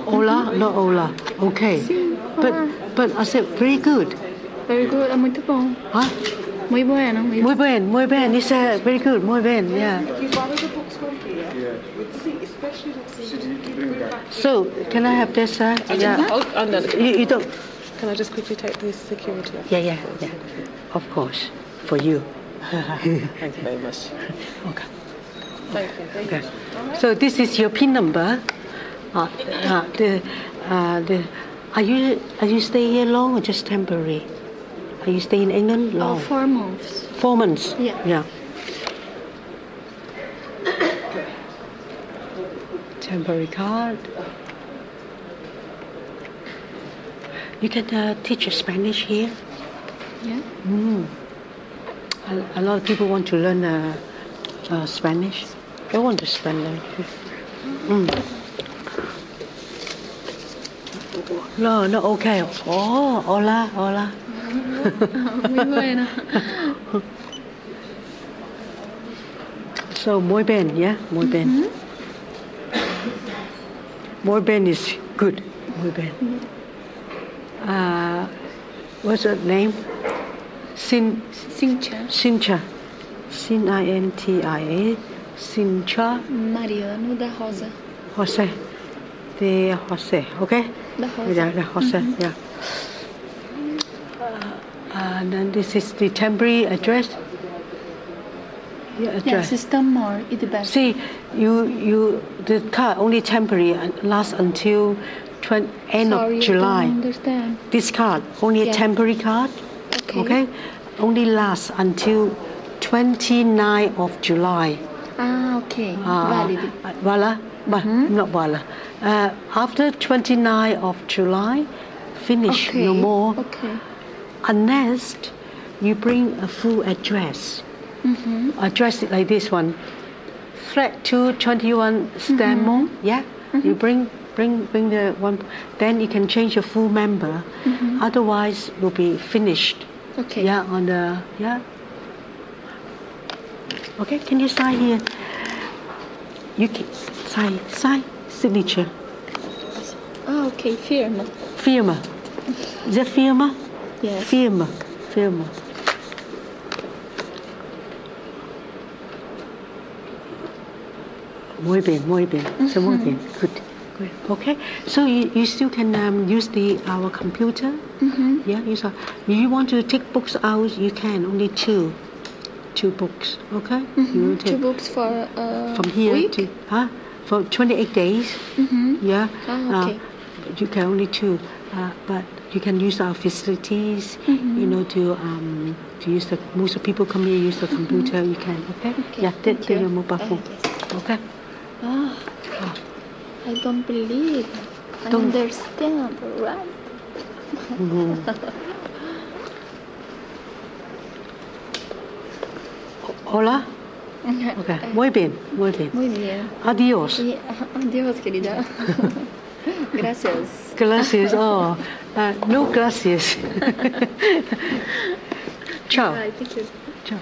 [SPEAKER 8] Hola? No, hola. Okay. But I said very good.
[SPEAKER 9] Very good. Muito bom.
[SPEAKER 8] Huh?
[SPEAKER 9] Muy bueno.
[SPEAKER 8] Muy bien. It's very good. Muy bien. Yeah.
[SPEAKER 10] If you borrow the books from here, with C, especially with C.
[SPEAKER 8] So, can I have this? Yeah.
[SPEAKER 10] Oh, no.
[SPEAKER 8] You don't.
[SPEAKER 10] Can I just quickly take this security off?
[SPEAKER 8] Yeah. Of course, for you.
[SPEAKER 10] Thank you very much.
[SPEAKER 8] Okay.
[SPEAKER 10] Thank you.
[SPEAKER 8] Okay. So this is your PIN number. Are you staying here long or just temporary? Are you staying in England long?
[SPEAKER 9] 4 months.
[SPEAKER 8] 4 months.
[SPEAKER 9] Yeah.
[SPEAKER 8] Temporary card. You can teach Spanish here.
[SPEAKER 9] Yeah.
[SPEAKER 8] A lot of people want to learn Spanish. They want to spend No, okay. Oh, hola.
[SPEAKER 9] Muy buena.
[SPEAKER 8] So, muy bien, yeah? Muy bien. Muy bien is good. Muy bien. What's her name?
[SPEAKER 9] Cintia.
[SPEAKER 8] Cintia. Cintia. Cintia.
[SPEAKER 9] Mariano da Rosa.
[SPEAKER 8] Jose. De Jose, okay?
[SPEAKER 9] Da Rosa.
[SPEAKER 8] Yeah, the Jose, yeah. And then this is the temporary address. Yeah, address.
[SPEAKER 9] Yes, it's done more. It's better.
[SPEAKER 8] See, the card only temporary and lasts until end of July.
[SPEAKER 9] I don't understand.
[SPEAKER 8] This card only a temporary card. Okay. Only lasts until 29th of July.
[SPEAKER 9] Okay. Valid.
[SPEAKER 8] Not valid. After 29th of July, finish, no more.
[SPEAKER 9] Okay.
[SPEAKER 8] Unless you bring a full address. Address it like this one. thread to 21 stem more. Yeah, you bring the one, then you can change your full member. Otherwise, will be finished.
[SPEAKER 9] Okay.
[SPEAKER 8] Yeah, on the Okay, can you sign here? You can sign signature.
[SPEAKER 9] Ah, okay, firma.
[SPEAKER 8] Firma. Is that firma?
[SPEAKER 9] Yes.
[SPEAKER 8] Firma. Muy bien. So muy bien. Good. Okay. So you still can use our computer. Yeah. You want to take books out? You can. Only two books. Okay. You take
[SPEAKER 9] 2 books for
[SPEAKER 8] from here
[SPEAKER 9] week?
[SPEAKER 8] to for 28 days. Yeah.
[SPEAKER 9] Ah, okay.
[SPEAKER 8] You can only 2. But you can use our facilities, you know, to use the, most of people come here use the computer, you can, okay? Yeah, take your mobile phone, okay?
[SPEAKER 9] I don't believe. I understand, right?
[SPEAKER 8] Hola? Okay, muy bien.
[SPEAKER 9] Muy bien.
[SPEAKER 8] Adiós.
[SPEAKER 9] Adiós, querida. Gracias.
[SPEAKER 8] Gracias. Oh, no gracias. Ciao.
[SPEAKER 9] Bye, thank you.
[SPEAKER 8] Ciao.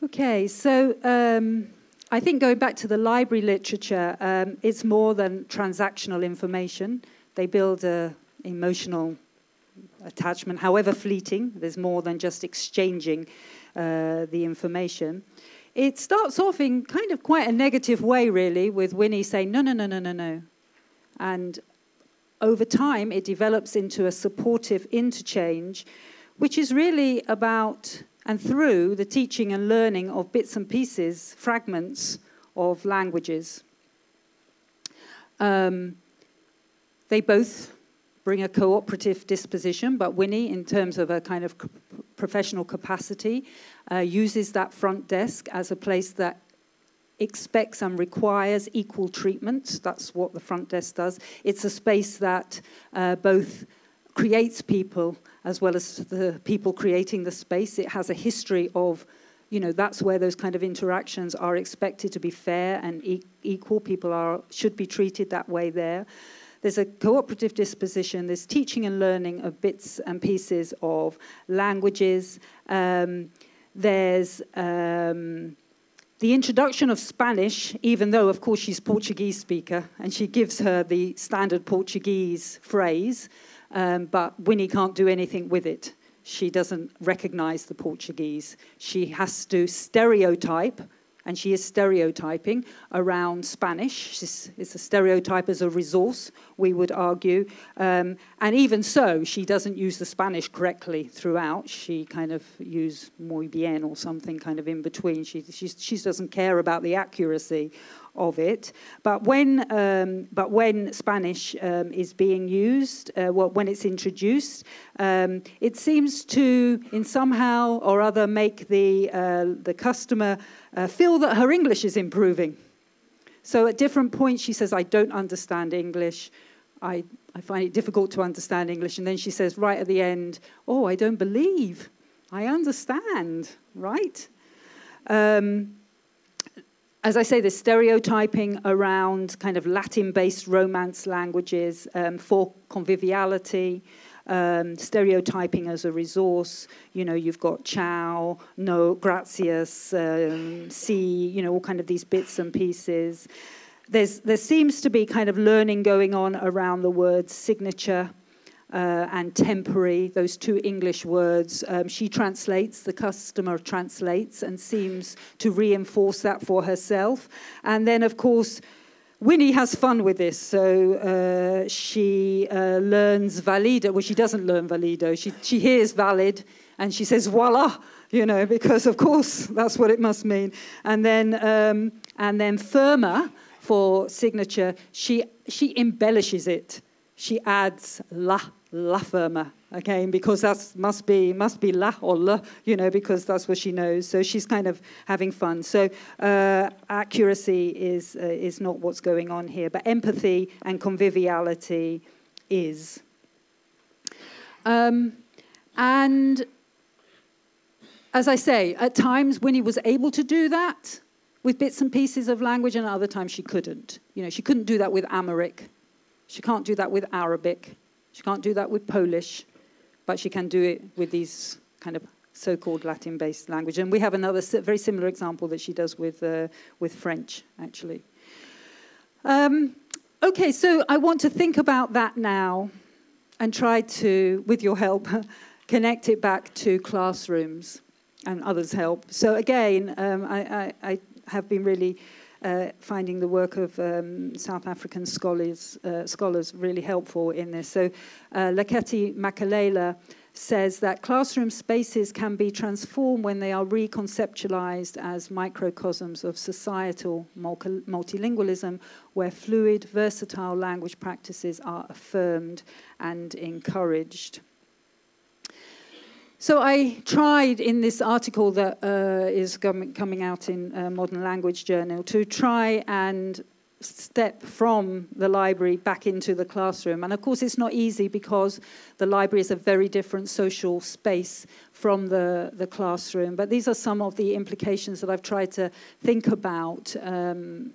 [SPEAKER 3] Okay, so I think going back to the library literature, it's more than transactional information. They build an emotional attachment, however fleeting. There's more than just exchanging the information. It starts off in kind of quite a negative way, really, with Winnie saying, no. And over time, it develops into a supportive interchange, which is really about and through the teaching and learning of bits and pieces, fragments of languages. They both bring a cooperative disposition, but Winnie, in terms of a kind of professional capacity, uses that front desk as a place that expects and requires equal treatment. That's what the front desk does. It's a space that both creates people as well as the people creating the space. It has a history of, you know, that's where those kind of interactions are expected to be fair and equal. People should be treated that way there. There's a cooperative disposition. There's teaching and learning of bits and pieces of languages. There's the introduction of Spanish, even though, of course, she's Portuguese speaker, and she gives her the standard Portuguese phrase, but Winnie can't do anything with it. She doesn't recognize the Portuguese. She has to stereotype, and she is stereotyping around Spanish. It's a stereotype as a resource, we would argue. And even so, she doesn't use the Spanish correctly throughout. She kind of uses muy bien or something kind of in between. She doesn't care about the accuracy of it. But when Spanish is being used, when it's introduced, it seems to, in somehow or other, make the customer feel that her English is improving. So at different points she says, I don't understand English. I find it difficult to understand English. And then she says right at the end, oh, I don't believe. I understand, right? As I say, there's stereotyping around kind of Latin-based Romance languages for conviviality, stereotyping as a resource. You know, you've got ciao, no, gracias, si, you know, all kind of these bits and pieces. There seems to be kind of learning going on around the words signature and temporary, those two English words. She translates, the customer translates, and seems to reinforce that for herself. And then, of course, Winnie has fun with this, so she learns valido. Well, she doesn't learn valido. She hears valid, and she says voila, you know, because of course that's what it must mean. And then firma for signature. She embellishes it. She adds la firma again, because that must be la or la, you know, because that's what she knows. So she's kind of having fun. So accuracy is not what's going on here, but empathy and conviviality is. And as I say, at times Winnie was able to do that with bits and pieces of language, and at other times she couldn't. You know, she couldn't do that with Amharic. She can't do that with Arabic. She can't do that with Polish, but she can do it with these kind of so-called Latin-based language. And we have another very similar example that she does with French, actually. Okay, so I want to think about that now and try to, with your help, connect it back to classrooms and others' help. So again, I have been really finding the work of South African scholars really helpful in this. So Leketi Makalela says that classroom spaces can be transformed when they are reconceptualized as microcosms of societal multilingualism, where fluid, versatile language practices are affirmed and encouraged. So I tried in this article that is coming out in Modern Language Journal to try and step from the library back into the classroom. And of course it's not easy because the library is a very different social space from the classroom. But these are some of the implications that I've tried to think about and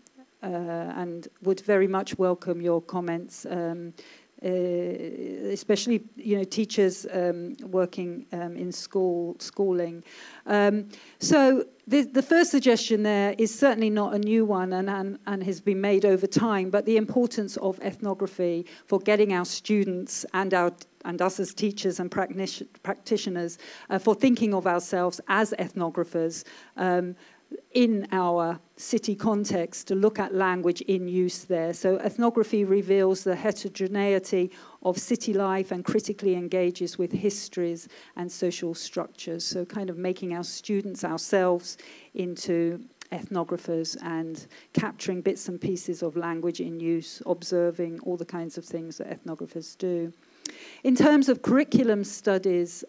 [SPEAKER 3] would very much welcome your comments. Especially, teachers working in schooling. So the first suggestion there is certainly not a new one and has been made over time, but the importance of ethnography for getting our students and us as teachers and practitioners for thinking of ourselves as ethnographers in our city context, to look at language in use there. So ethnography reveals the heterogeneity of city life and critically engages with histories and social structures. So kind of making our students ourselves into ethnographers and capturing bits and pieces of language in use, observing all the kinds of things that ethnographers do. In terms of curriculum studies,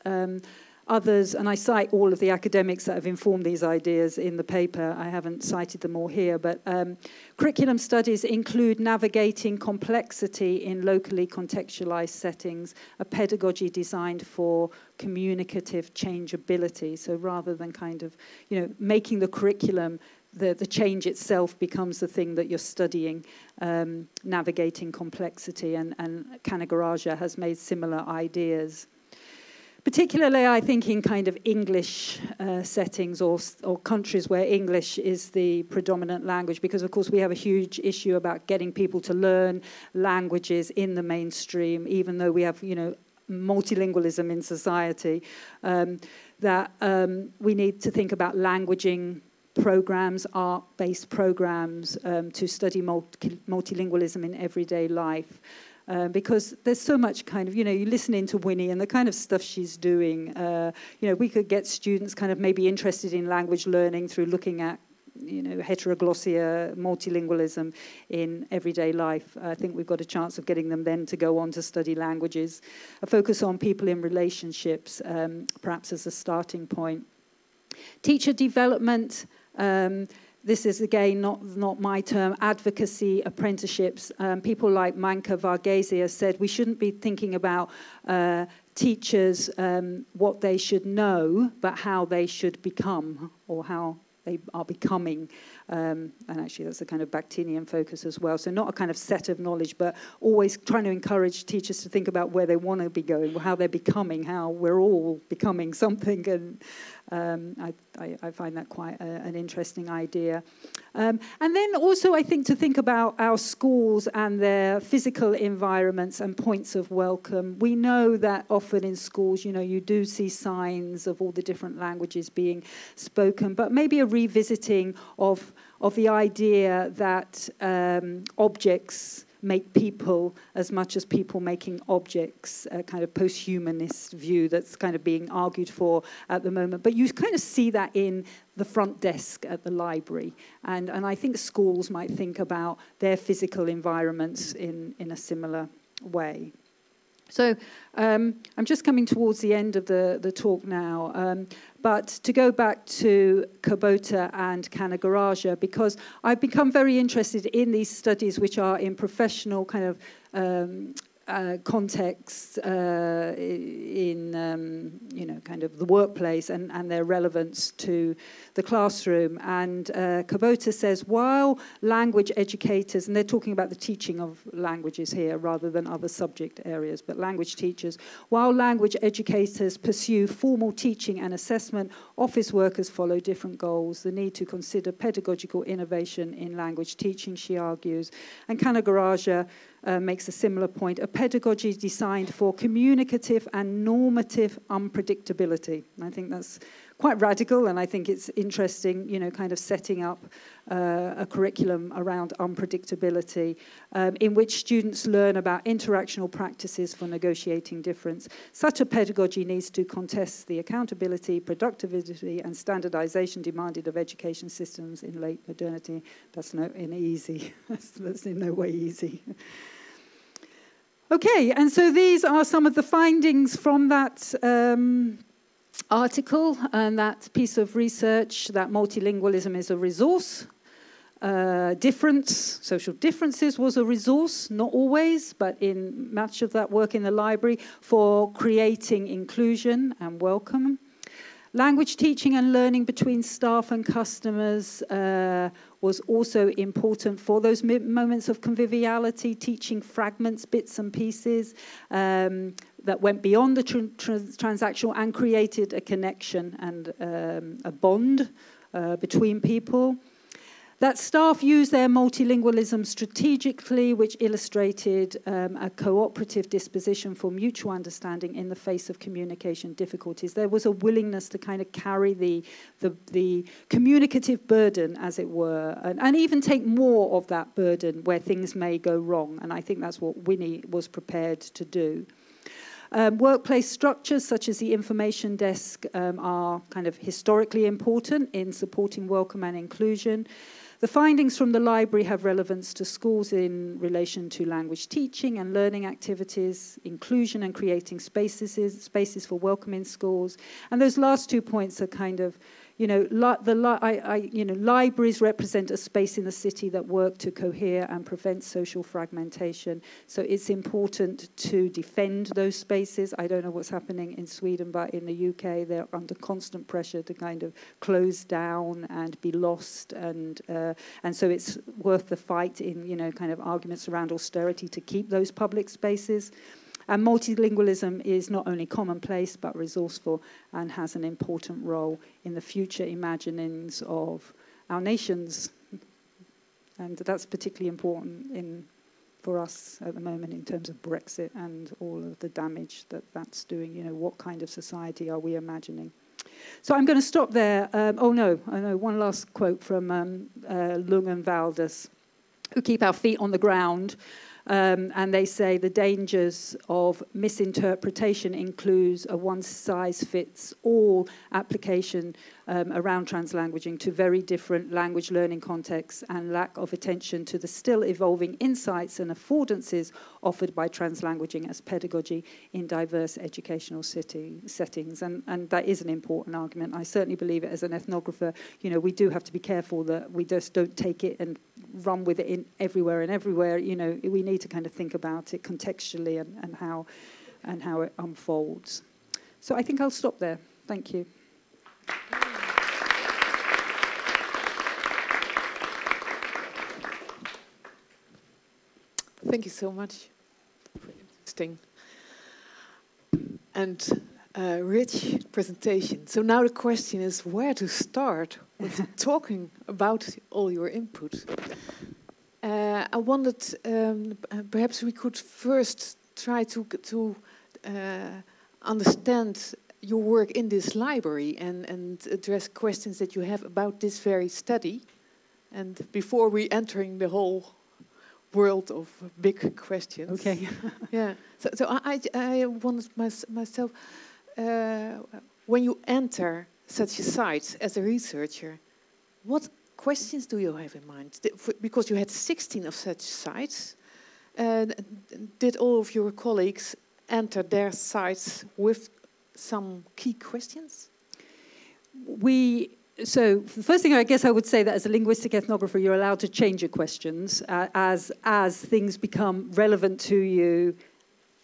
[SPEAKER 3] others, and I cite all of the academics that have informed these ideas in the paper. I haven't cited them all here, but curriculum studies include navigating complexity in locally contextualized settings, a pedagogy designed for communicative changeability. So rather than kind of, making the curriculum, the change itself becomes the thing that you're studying, navigating complexity, and Kanagaraja has made similar ideas. Particularly, I think, in kind of English settings or countries where English is the predominant language, because, of course, we have a huge issue about getting people to learn languages in the mainstream, even though we have, multilingualism in society, that we need to think about languaging programs, art-based programs to study multilingualism in everyday life. Because there's so much kind of, you listen into Winnie and the kind of stuff she's doing. We could get students kind of maybe interested in language learning through looking at, heteroglossia, multilingualism in everyday life. I think we've got a chance of getting them then to go on to study languages. A focus on people in relationships, perhaps as a starting point. Teacher development. This is, again, not my term, advocacy, apprenticeships. People like Manka Varghese have said we shouldn't be thinking about teachers, what they should know, but how they should become, or how they are becoming. And actually, that's a kind of Bakhtinian focus as well. So not a kind of set of knowledge, but always trying to encourage teachers to think about where they want to be going, how they're becoming, how we're all becoming something. And I find that quite an interesting idea. And then also, I think, to think about our schools and their physical environments and points of welcome. We know that often in schools, you do see signs of all the different languages being spoken, but maybe a revisiting of the idea that objects make people as much as people making objects, a kind of post-humanist view that's kind of being argued for at the moment. But you kind of see that in the front desk at the library. And I think schools might think about their physical environments in a similar way. So I'm just coming towards the end of the talk now. But to go back to Kubota and Kanagaraja, because I've become very interested in these studies which are in professional kind of contexts in kind of the workplace and their relevance to the classroom. And Kubota says, while language educators, and they're talking about the teaching of languages here rather than other subject areas, but language teachers, while language educators pursue formal teaching and assessment, office workers follow different goals. The need to consider pedagogical innovation in language teaching, she argues. And Kanagaraja makes a similar point. A pedagogy designed for communicative and normative unpredictability. And I think that's quite radical, and I think it's interesting, kind of setting up a curriculum around unpredictability in which students learn about interactional practices for negotiating difference. Such a pedagogy needs to contest the accountability, productivity, and standardization demanded of education systems in late modernity. That's in no way easy. Okay, and so these are some of the findings from that article and that piece of research, that multilingualism is a resource. Social differences was a resource, not always, but in much of that work in the library for creating inclusion and welcome. Language teaching and learning between staff and customers was also important for those moments of conviviality, teaching fragments, bits and pieces that went beyond the transactional and created a connection and a bond between people. That staff used their multilingualism strategically, which illustrated a cooperative disposition for mutual understanding in the face of communication difficulties. There was a willingness to kind of carry the communicative burden, as it were, and even take more of that burden where things may go wrong. And I think that's what Winnie was prepared to do. Workplace structures such as the information desk are kind of historically important in supporting welcome and inclusion. The findings from the library have relevance to schools in relation to language teaching and learning activities, inclusion and creating spaces for welcome in schools. And those last 2 points are kind of, libraries represent a space in the city that work to cohere and prevent social fragmentation. So it's important to defend those spaces. I don't know what's happening in Sweden, but in the UK, they're under constant pressure to kind of close down and be lost. And so it's worth the fight in, kind of arguments around austerity to keep those public spaces. And multilingualism is not only commonplace, but resourceful and has an important role in the future imaginings of our nations. And that's particularly important for us at the moment in terms of Brexit and all of the damage that that's doing. What kind of society are we imagining? So I'm going to stop there. One last quote from Lung and Valdez, who keep our feet on the ground. And they say the dangers of misinterpretation includes a one-size-fits-all application around translanguaging to very different language learning contexts and lack of attention to the still evolving insights and affordances offered by translanguaging as pedagogy in diverse educational settings. And that is an important argument. I certainly believe it as an ethnographer. We do have to be careful that we just don't take it and run with it in everywhere. We need to kind of think about it contextually and how it unfolds. So I think I'll stop there. Thank you.
[SPEAKER 10] Thank you so much. Interesting and rich presentation. So now the question is where to start with talking about all your input. I wondered perhaps we could first try to understand your work in this library and address questions that you have about this very study. And before we entering the whole world of big questions.
[SPEAKER 3] Okay.
[SPEAKER 10] Yeah. So I wondered myself, when you enter such a site as a researcher, what questions do you have in mind? Because you had 16 of such sites. Did all of your colleagues enter their sites with some key questions?
[SPEAKER 3] So the first thing I guess I would say that as a linguistic ethnographer, you're allowed to change your questions as things become relevant to you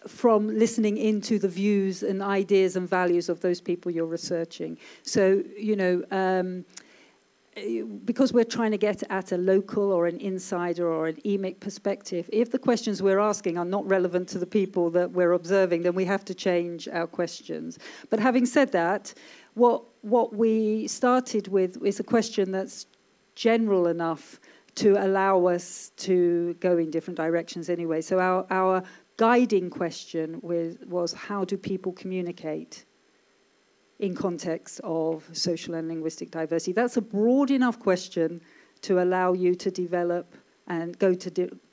[SPEAKER 3] from listening into the views and ideas and values of those people you're researching. So, you know, because we're trying to get at a local or an insider or an emic perspective, if the questions we're asking are not relevant to the people that we're observing, then we have to change our questions. But having said that, what we started with is a question that's general enough to allow us to go in different directions anyway. So our guiding question was how do people communicate in context of social and linguistic diversity? That's a broad enough question to allow you to develop and go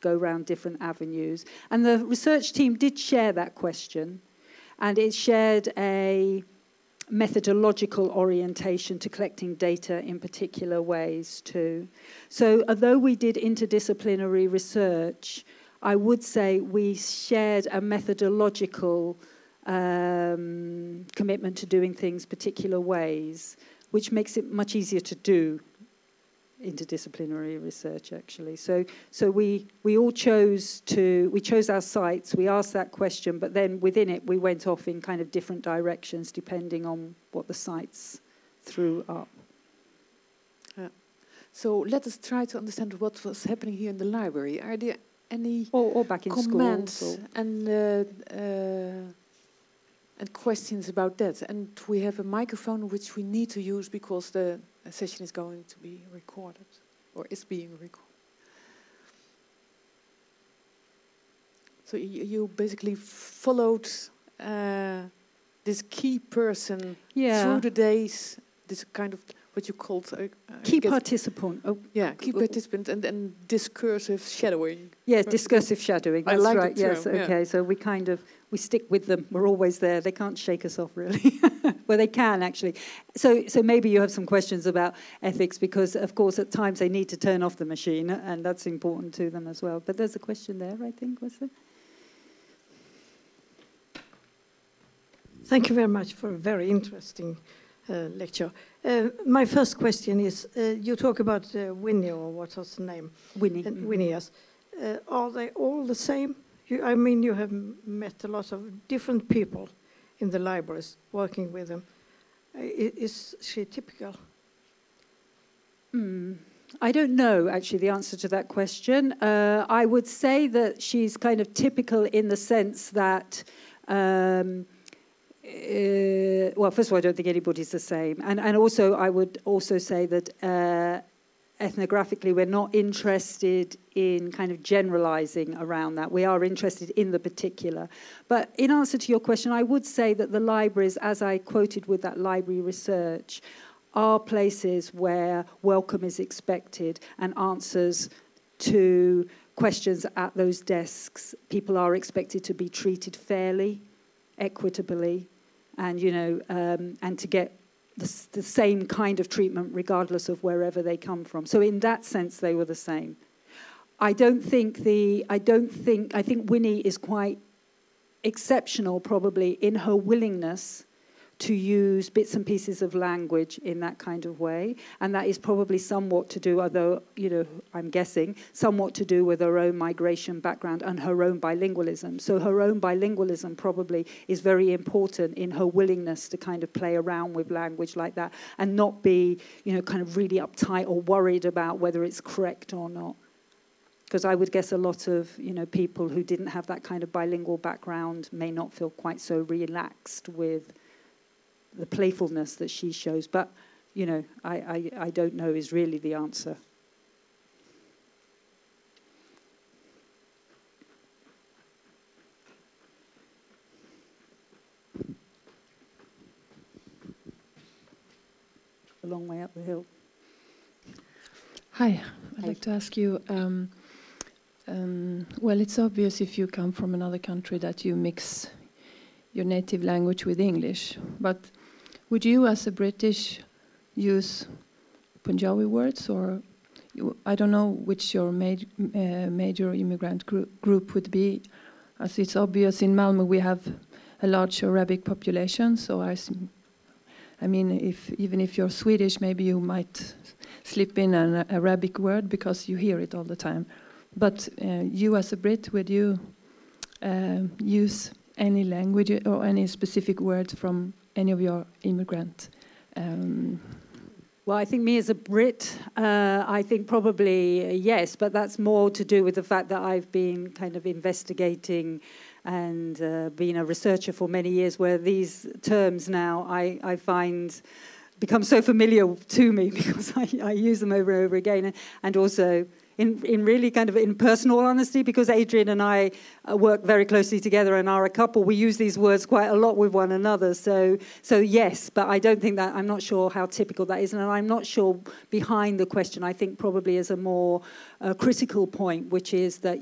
[SPEAKER 3] around different avenues. And the research team did share that question, and it shared a methodological orientation to collecting data in particular ways too. So although we did interdisciplinary research, I would say we shared a methodological commitment to doing things particular ways, which makes it much easier to do interdisciplinary research, actually. So we all chose our sites, we asked that question, but then within it we went off in kind of different directions depending on what the sites threw up.
[SPEAKER 10] So let us try to understand what was happening here in the library. Are there any
[SPEAKER 3] or back in
[SPEAKER 10] comments
[SPEAKER 3] schools
[SPEAKER 10] and questions about that? And we have a microphone which we need to use because the session is going to be recorded, or is being recorded. So you basically followed this key person through the days, this kind of what you called
[SPEAKER 3] key participant. Oh,
[SPEAKER 10] yeah, key participant, and discursive shadowing.
[SPEAKER 3] Yes, discursive shadowing. That's
[SPEAKER 10] like
[SPEAKER 3] right. Yes.
[SPEAKER 10] Term,
[SPEAKER 3] okay. So we stick with them. We're always there. They can't shake us off, really. Well, they can actually. So maybe you have some questions about ethics because, of course, at times they need to turn off the machine, and that's important to them as well. But there's a question there, I think, was there?
[SPEAKER 11] Thank you very much for a very interesting lecture. My first question is, you talk about Winnie, or what was the name?
[SPEAKER 3] Winnie.
[SPEAKER 11] Winnie, yes. Are they all the same? I mean, you have met a lot of different people in the libraries working with them. Is she typical?
[SPEAKER 3] I don't know, actually, the answer to that question. I would say that she's kind of typical in the sense that well, first of all, I don't think anybody's the same. And also, I would also say that ethnographically, we're not interested in kind of generalizing around that. We are interested in the particular. But in answer to your question, I would say that the libraries, as I quoted with that library research, are places where welcome is expected and answers to questions at those desks. People are expected to be treated fairly, equitably, and and to get the same kind of treatment regardless of wherever they come from. So in that sense, they were the same. I think Winnie is quite exceptional, probably, in her willingness to use bits and pieces of language in that kind of way. And that is probably somewhat to do, although, I'm guessing, somewhat to do with her own migration background and her own bilingualism. So her own bilingualism probably is very important in her willingness to kind of play around with language like that and not be, kind of really uptight or worried about whether it's correct or not. Because I would guess a lot of, people who didn't have that kind of bilingual background may not feel quite so relaxed with the playfulness that she shows. But, I don't know is really the answer. A long way up the hill.
[SPEAKER 12] Hi, I'd like to ask you, well, it's obvious if you come from another country that you mix your native language with English, but would you, as a British, use Punjabi words, or I don't know which your major immigrant group would be, as it's obvious in Malmö we have a large Arabic population, so I mean, even if you're Swedish, maybe you might slip in an Arabic word because you hear it all the time. But you as a Brit, would you use any language or any specific words from any of your immigrant?
[SPEAKER 3] Well, I think me as a Brit, I think probably yes, but that's more to do with the fact that I've been kind of investigating and been a researcher for many years, where these terms now I find become so familiar to me because I use them over and over again, and also in really kind of in personal honesty, because Adrian and I work very closely together and are a couple. We use these words quite a lot with one another. So yes, but I don't think that, I'm not sure how typical that is, and I'm not sure behind the question. I think probably is a more critical point, which is that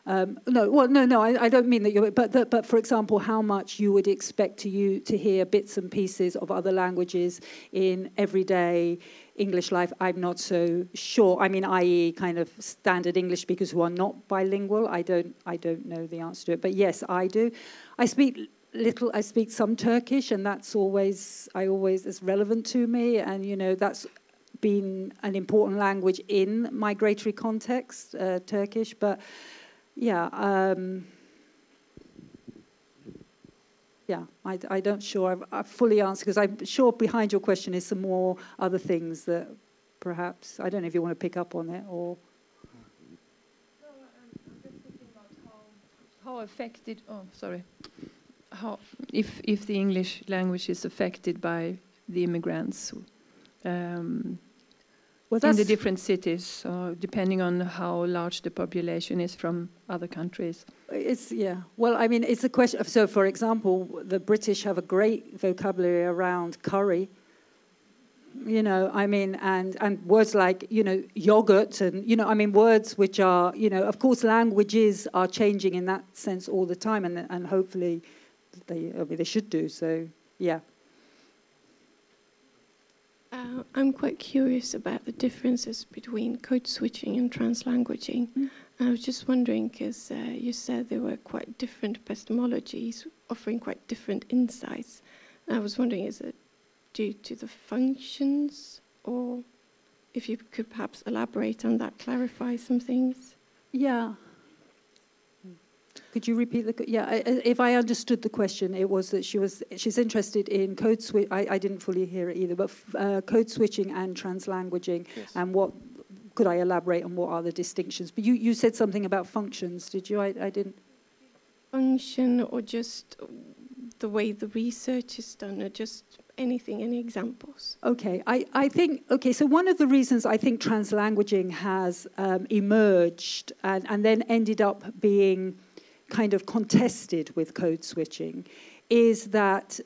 [SPEAKER 3] I don't mean that you're, but for example, how much you would expect to hear bits and pieces of other languages in everyday English life, I'm not so sure. I mean, i.e. kind of standard English speakers who are not bilingual, I don't know the answer to it. But yes, I do. I speak some Turkish, and that's always is relevant to me, and that's been an important language in migratory context, Turkish. But yeah, I don't sure I fully answer, because I'm sure behind your question is some more other things that perhaps, I don't know if you want to pick up on it or...
[SPEAKER 12] No, I'm just thinking about how affected, if the English language is affected by the immigrants in the different cities, depending on how large the population is from other countries.
[SPEAKER 3] Well, I mean, it's a question. So, for example, the British have a great vocabulary around curry. I mean, and words like, yogurt, and, I mean, words which are, of course, languages are changing in that sense all the time, and hopefully they should do so, yeah.
[SPEAKER 9] I'm quite curious about the differences between code switching and translanguaging. I was just wondering, because you said there were quite different epistemologies offering quite different insights. And I was wondering, is it due to the functions, or if you could perhaps elaborate on that, clarify some things?
[SPEAKER 3] Yeah. Could you repeat if I understood the question, it was that she's interested in code switch. I didn't fully hear it either, but code switching and translanguaging, yes. And what could I elaborate on what are the distinctions? But you said something about functions, did you? I didn't.
[SPEAKER 9] Function, or just the way the research is done, or just anything, any examples?
[SPEAKER 3] Okay, I think, so one of the reasons I think translanguaging has emerged and then ended up being kind of contested with code switching is that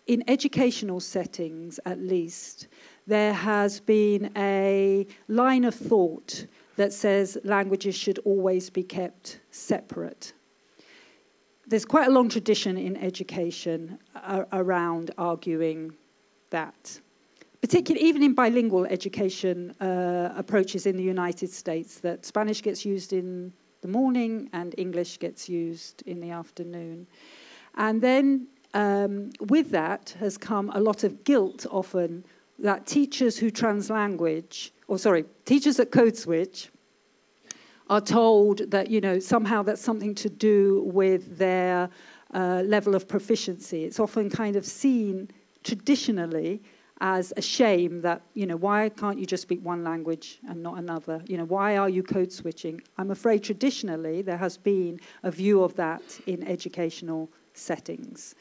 [SPEAKER 3] in educational settings, at least, there has been a line of thought that says languages should always be kept separate. There's quite a long tradition in education around arguing that, particularly even in bilingual education approaches in the United States, that Spanish gets used in the morning and English gets used in the afternoon. And then with that has come a lot of guilt often that teachers who teachers at Code Switch are told that, somehow that's something to do with their level of proficiency. It's often kind of seen traditionally as a shame that, why can't you just speak one language and not another? Why are you code switching? I'm afraid traditionally there has been a view of that in educational settings.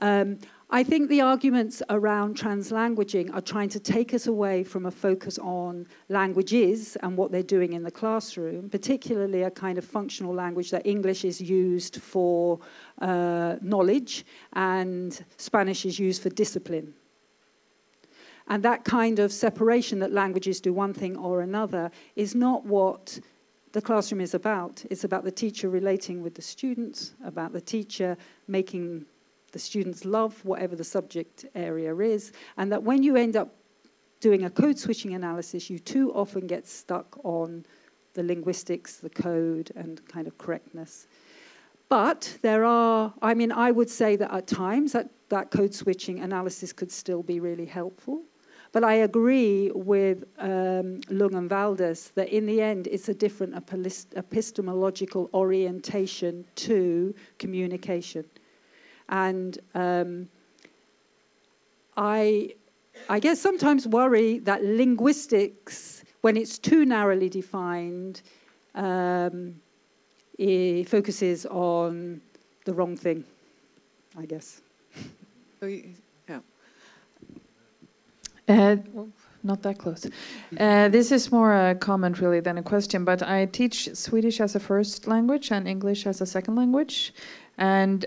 [SPEAKER 3] I think the arguments around translanguaging are trying to take us away from a focus on languages and what they're doing in the classroom, particularly a kind of functional language that English is used for knowledge and Spanish is used for discipline. And that kind of separation that languages do one thing or another is not what the classroom is about. It's about the teacher relating with the students, about the teacher making the students love whatever the subject area is, and that when you end up doing a code switching analysis, you too often get stuck on the linguistics, the code, and kind of correctness. But there are, I would say that at times that code switching analysis could still be really helpful. But I agree with Lange and Valdez that in the end it's a different epistemological orientation to communication. And I guess sometimes worry that linguistics, when it's too narrowly defined, it focuses on the wrong thing, I guess.
[SPEAKER 10] Yeah.
[SPEAKER 12] Well, not that close. This is more a comment really than a question, but I teach Swedish as a first language and English as a second language. And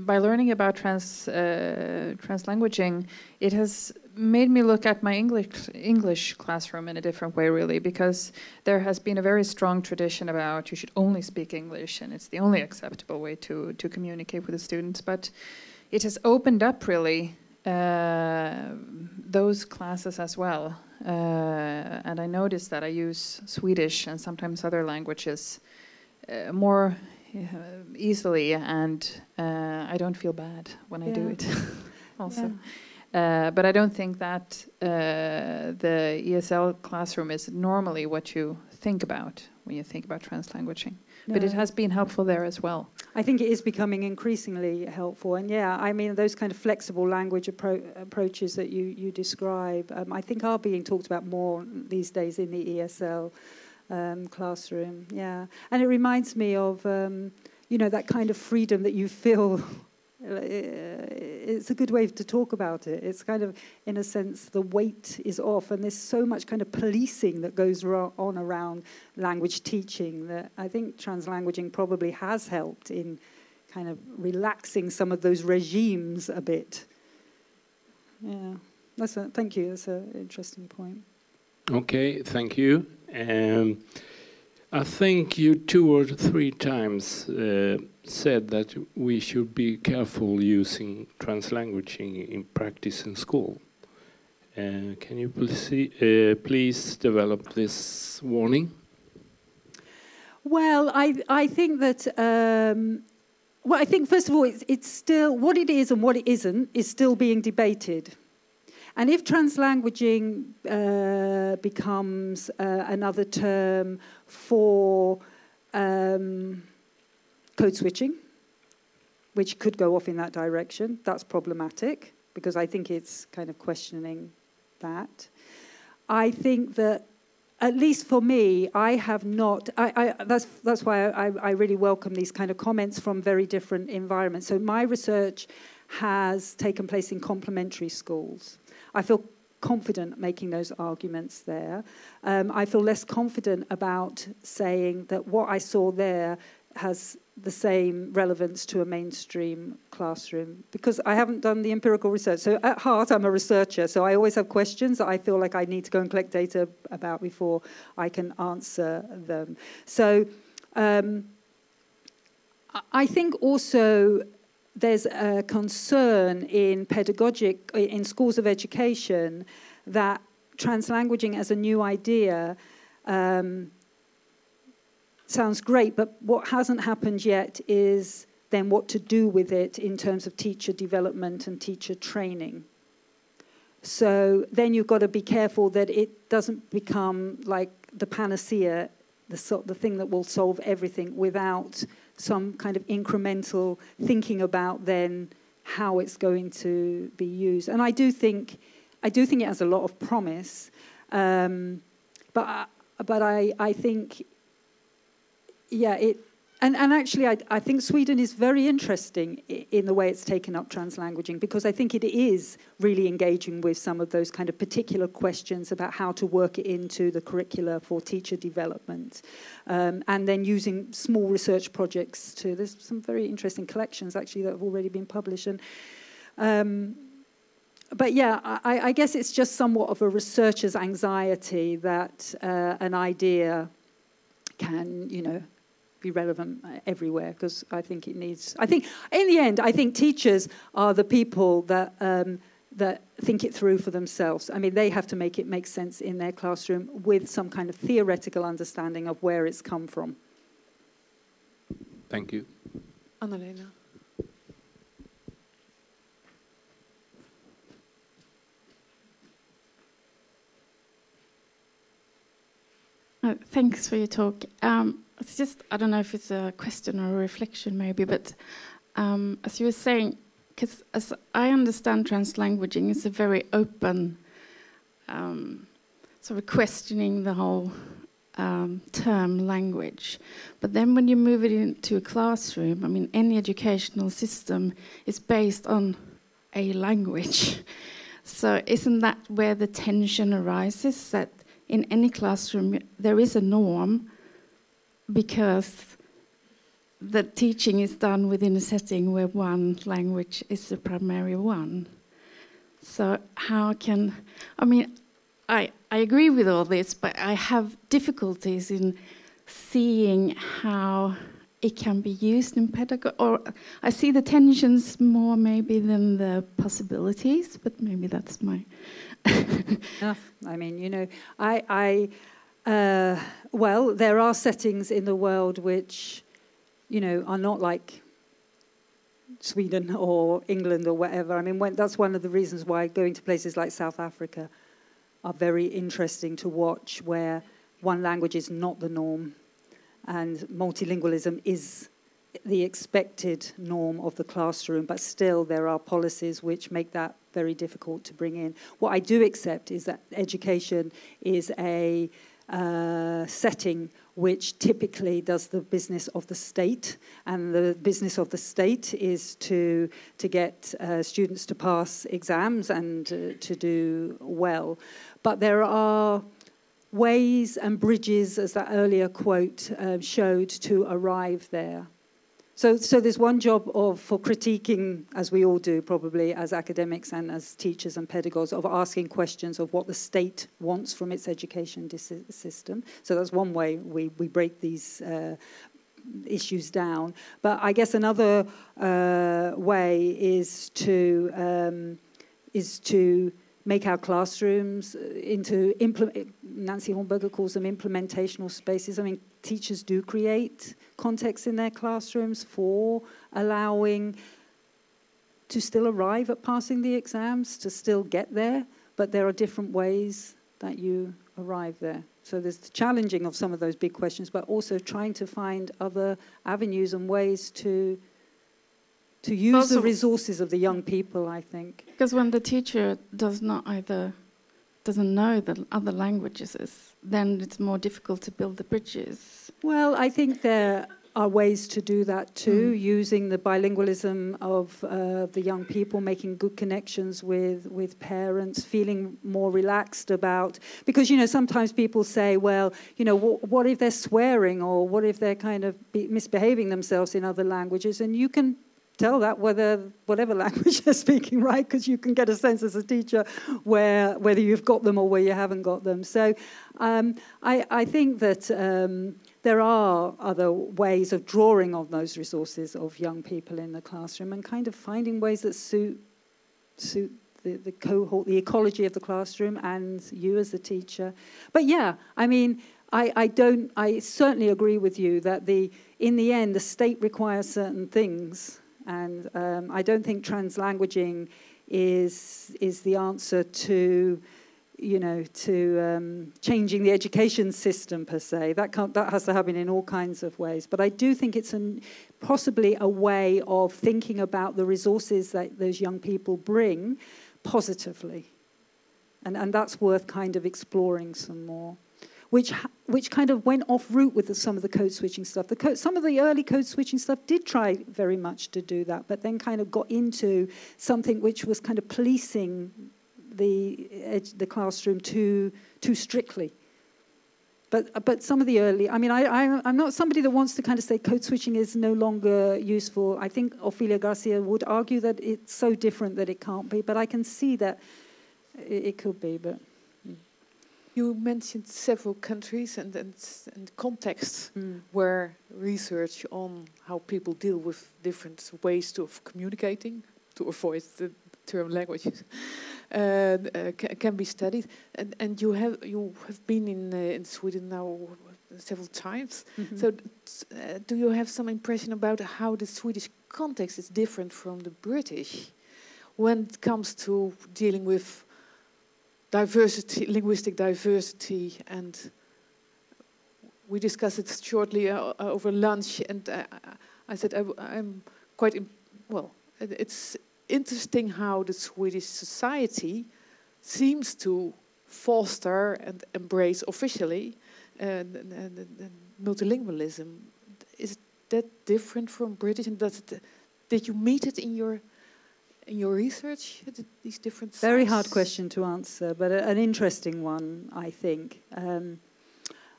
[SPEAKER 12] by learning about translanguaging, it has made me look at my English classroom in a different way, really, because there has been a very strong tradition about you should only speak English and it's the only acceptable way to communicate with the students. But it has opened up, really, those classes as well. And I noticed that I use Swedish and sometimes other languages more easily, and I don't feel bad when I do it also. But I don't think that the ESL classroom is normally what you think about when you think about translanguaging. No. But it has been helpful there as well.
[SPEAKER 3] I think it is becoming increasingly helpful. And yeah, I mean, those kind of flexible language approaches that you describe, I think are being talked about more these days in the ESL classroom. Yeah. And it reminds me of, you know, that kind of freedom that you feel. It's a good way to talk about it. It's kind of, in a sense, the weight is off, and there's so much kind of policing that goes on around language teaching that I think translanguaging probably has helped in kind of relaxing some of those regimes a bit. Yeah, thank you. That's an interesting point.
[SPEAKER 13] Okay, thank you. I think you 2 or 3 times said that we should be careful using translanguaging in practice in school. Can you please develop this warning?
[SPEAKER 3] Well, I think that, well, I think first of all, it's still, what it is and what it isn't is still being debated. And if translanguaging becomes another term for code switching, which could go off in that direction, that's problematic, because I think it's kind of questioning that. I think that, at least for me, I have not, that's why I really welcome these kind of comments from very different environments. So my research has taken place in complementary schools. I feel confident making those arguments there. I feel less confident about saying that what I saw there has the same relevance to a mainstream classroom, because I haven't done the empirical research. So at heart, I'm a researcher, so I always have questions that I feel like I need to go and collect data about before I can answer them. So I think also there's a concern in in schools of education that translanguaging as a new idea sounds great, but what hasn't happened yet is then what to do with it in terms of teacher development and teacher training. So then you've got to be careful that it doesn't become like the panacea, the thing that will solve everything, without some kind of incremental thinking about then how it's going to be used. And I do think it has a lot of promise, but I think, yeah, and actually I think Sweden is very interesting in the way it's taken up translanguaging, because I think it is really engaging with some of those kind of particular questions about how to work it into the curricula for teacher development, and then using small research projects too. There's some very interesting collections actually that have already been published. And but yeah, I guess it's just somewhat of a researcher's anxiety that an idea can, you know, be relevant everywhere, because I think it needs. I think in the end, I think teachers are the people that that think it through for themselves. I mean, they have to make it make sense in their classroom with some kind of theoretical understanding of where it's come from.
[SPEAKER 13] Thank you,
[SPEAKER 10] Anna-Lena.
[SPEAKER 9] Thanks for your talk. It's just, I don't know if it's a question or a reflection maybe, but as you were saying, because as I understand translanguaging, it's a very open sort of questioning the whole term language. But then when you move it into a classroom, I mean, any educational system is based on a language. So isn't that where the tension arises, that in any classroom there is a norm because the teaching is done within a setting where one language is the primary one? So how can, I mean, I agree with all this, but I have difficulties in seeing how it can be used in pedagogy. Or I see the tensions more maybe than the possibilities, but maybe that's my...
[SPEAKER 3] I mean, you know, well, there are settings in the world which, you know, are not like Sweden or England or whatever. I mean, that's one of the reasons why going to places like South Africa are very interesting to watch, where one language is not the norm and multilingualism is the expected norm of the classroom, but still there are policies which make that very difficult to bring in. What I do accept is that education is a setting which typically does the business of the state, and the business of the state is to get students to pass exams and to do well. But there are ways and bridges, as that earlier quote showed, to arrive there. So there's one job for critiquing, as we all do probably as academics and as teachers and pedagogues, of asking questions of what the state wants from its education system. So that's one way we break these issues down. But I guess another way is to make our classrooms into Nancy Hornberger calls them implementational spaces. I mean, teachers do create context in their classrooms for allowing to still arrive at passing the exams, to still get there, but there are different ways that you arrive there. So there's the challenging of some of those big questions, but also trying to find other avenues and ways to use also the resources of the young people, I think.
[SPEAKER 9] Because when the teacher doesn't know the other languages, then it's more difficult to build the bridges.
[SPEAKER 3] Well, I think there are ways to do that too, using the bilingualism of the young people, making good connections with parents, feeling more relaxed about... Because, you know, sometimes people say, well, you know, what if they're swearing, or what if they're kind of misbehaving themselves in other languages? And you can tell that whatever language they're speaking, right? Because you can get a sense as a teacher whether you've got them or where you haven't got them. So I think that there are other ways of drawing on those resources of young people in the classroom and kind of finding ways that suit the cohort, the ecology of the classroom and you as the teacher. But yeah, I mean, I certainly agree with you that in the end, the state requires certain things. And I don't think translanguaging is the answer to, you know, to changing the education system per se. That has to happen in all kinds of ways. But I do think it's possibly a way of thinking about the resources that those young people bring positively, and that's worth kind of exploring some more. Which kind of went off route with some of the code switching stuff. Some of the early code switching stuff did try very much to do that, but then kind of got into something which was kind of policing the classroom too strictly. But some of the early, I mean, I'm not somebody that wants to kind of say code switching is no longer useful. I think Ofelia Garcia would argue that it's so different that it can't be, but I can see that it could be, but...
[SPEAKER 10] You mentioned several countries and contexts where research on how people deal with different ways of communicating, to avoid the term languages, can be studied. And you have been in Sweden now several times. Mm-hmm. So do you have some impression about how the Swedish context is different from the British when it comes to dealing with diversity, linguistic diversity? And we discussed it shortly over lunch, and I said I'm quite well, it's interesting how the Swedish society seems to foster and embrace officially multilingualism. Is that different from British? And did you meet it in your research? These different sides?
[SPEAKER 3] Very hard question to answer, but an interesting one, I think.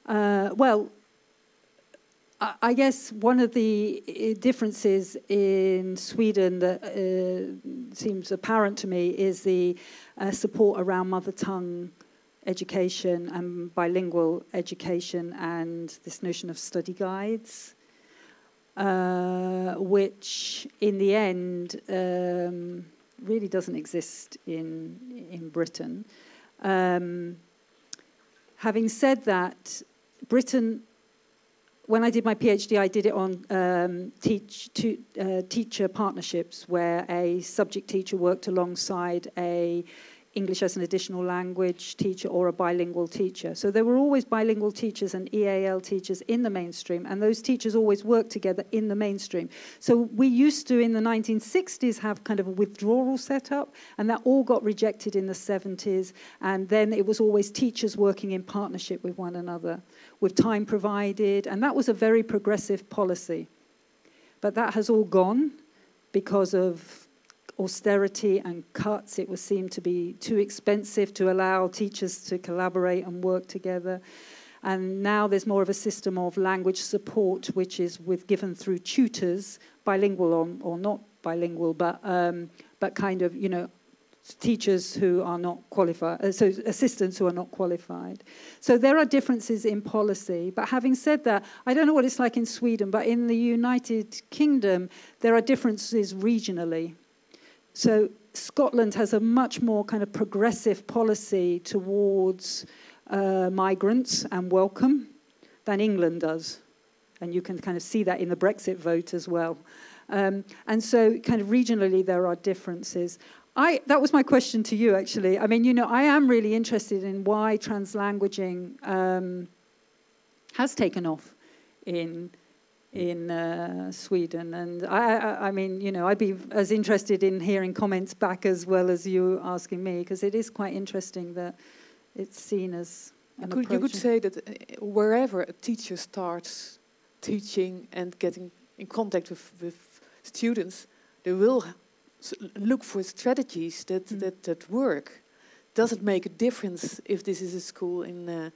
[SPEAKER 3] Well, I guess one of the differences in Sweden that seems apparent to me is the support around mother tongue education and bilingual education and this notion of study guides, which in the end really doesn't exist in Britain. Having said that, Britain, when I did my PhD, I did it on teacher partnerships, where a subject teacher worked alongside a English as an additional language teacher or a bilingual teacher. So there were always bilingual teachers and EAL teachers in the mainstream, and those teachers always worked together in the mainstream. So we used to, in the 1960s, have kind of a withdrawal setup, and that all got rejected in the 70s, and then it was always teachers working in partnership with one another, with time provided, and that was a very progressive policy. But that has all gone because of austerity and cuts. It was seen to be too expensive to allow teachers to collaborate and work together. And now there's more of a system of language support, which is given through tutors, bilingual or not bilingual, but kind of, you know, teachers who are not qualified, so assistants who are not qualified. So there are differences in policy. But having said that, I don't know what it's like in Sweden, but in the United Kingdom, there are differences regionally. So Scotland has a much more kind of progressive policy towards migrants and welcome than England does. And you can kind of see that in the Brexit vote as well. And so kind of regionally there are differences. That was my question to you, actually. I mean, you know, I am really interested in why translanguaging has taken off in Sweden, and I mean, you know, I'd be as interested in hearing comments back as well as you asking me, because it is quite interesting that it's seen as an approach.
[SPEAKER 10] You could say that wherever a teacher starts teaching and getting in contact with students, they will look for strategies that work. Does it make a difference if this is a school in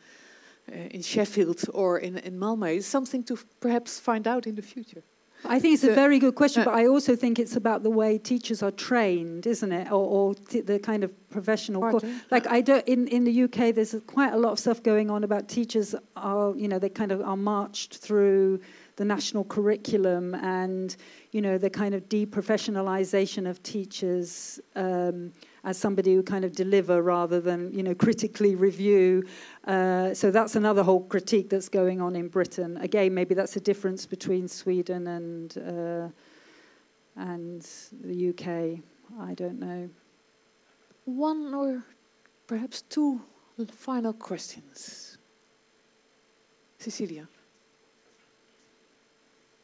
[SPEAKER 10] Sheffield or in Malmö? Is something to perhaps find out in the future.
[SPEAKER 3] I think it's a very good question, but I also think it's about the way teachers are trained, isn't it? Or the kind of professional. Like in the UK, there's quite a lot of stuff going on about teachers are, you know, they kind of are marched through the national curriculum, and, you know, the kind of deprofessionalization of teachers as somebody who kind of deliver rather than, you know, critically review. So that's another whole critique that's going on in Britain. Again, maybe that's a difference between Sweden and the UK. I don't know.
[SPEAKER 10] One or perhaps two final questions. Cecilia.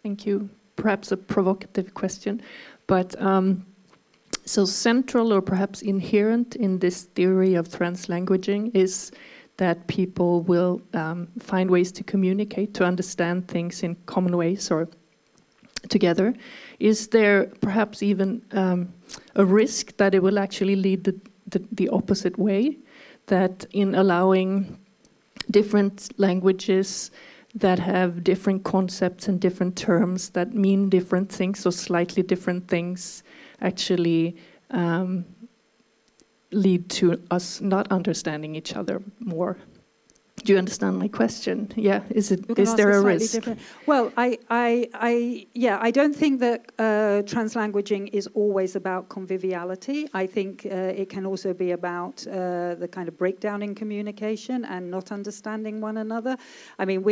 [SPEAKER 14] Thank you. Perhaps a provocative question, but so central or perhaps inherent in this theory of translanguaging is that people will find ways to communicate, to understand things in common ways or together. Is there perhaps even a risk that it will actually lead the opposite way, that in allowing different languages that have different concepts and different terms that mean different things or slightly different things actually lead to us not understanding each other more? Do you understand my question? Yeah, is there a risk?
[SPEAKER 3] Different. Well, I don't think that translanguaging is always about conviviality. I think it can also be about the kind of breakdown in communication and not understanding one another. I mean,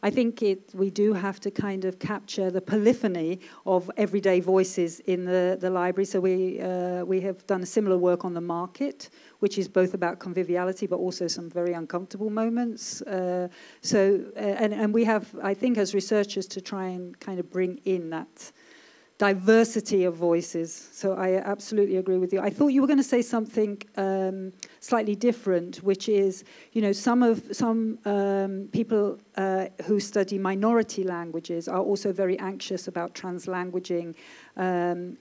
[SPEAKER 3] I think we do have to kind of capture the polyphony of everyday voices in the library. So we have done a similar work on the market, which is both about conviviality but also some very uncomfortable moments. And we have, I think, as researchers, to try and kind of bring in that diversity of voices. So I absolutely agree with you. I thought you were going to say something slightly different, which is, you know, some people who study minority languages are also very anxious about translanguaging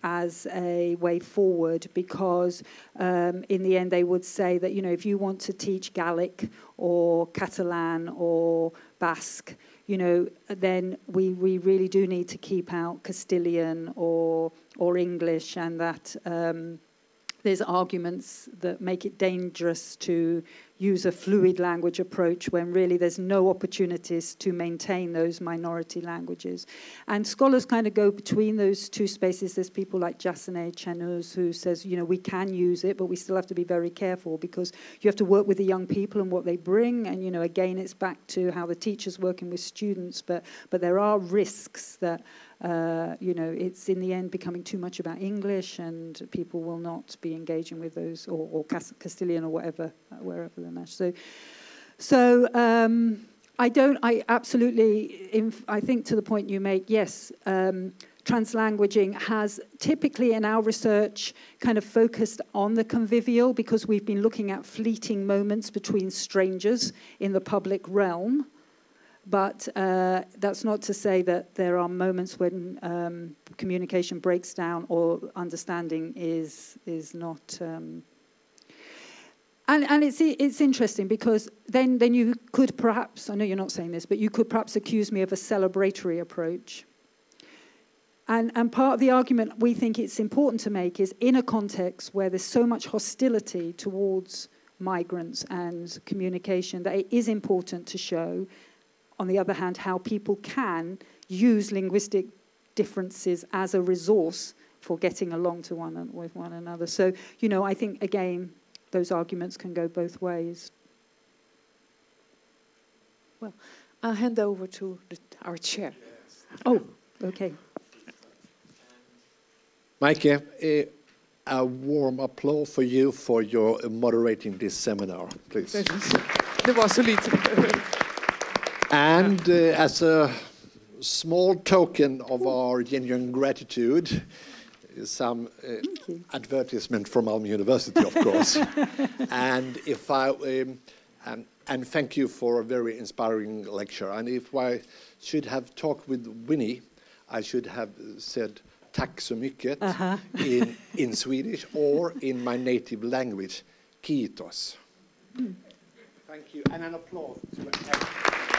[SPEAKER 3] as a way forward, because in the end they would say that, you know, if you want to teach Gallic or Catalan or Basque, you know, then we really do need to keep out Castilian or English, and that there's arguments that make it dangerous to use a fluid language approach when really there's no opportunities to maintain those minority languages. And scholars kind of go between those two spaces. There's people like Jasone Chenuz who says, you know, we can use it, but we still have to be very careful because you have to work with the young people and what they bring. And, you know, again, it's back to how the teacher's working with students, but there are risks that you know, it's in the end becoming too much about English, and people will not be engaging with those, or Castilian or whatever, wherever they're matched. So I absolutely, I think to the point you make, yes, translanguaging has typically in our research kind of focused on the convivial, because we've been looking at fleeting moments between strangers in the public realm. But that's not to say that there are moments when communication breaks down or understanding is not. And it's interesting, because then you could perhaps, I know you're not saying this, but you could perhaps accuse me of a celebratory approach. And part of the argument we think it's important to make is, in a context where there's so much hostility towards migrants and communication, that it is important to show, on the other hand, how people can use linguistic differences as a resource for getting along with one another. So, you know, I think, again, those arguments can go both ways.
[SPEAKER 10] Well, I'll hand over to our chair.
[SPEAKER 1] Yes.
[SPEAKER 3] Oh, okay.
[SPEAKER 1] Mike, a warm applause for you for your moderating this seminar, please.
[SPEAKER 10] Det var så lite.
[SPEAKER 1] And as a small token of our genuine gratitude, some advertisement from Malmö University, of course. And if and thank you for a very inspiring lecture. And if I should have talked with Winnie, I should have said tack så mycket in Swedish or in my native language, kiitos. Thank you, and an applause to everyone.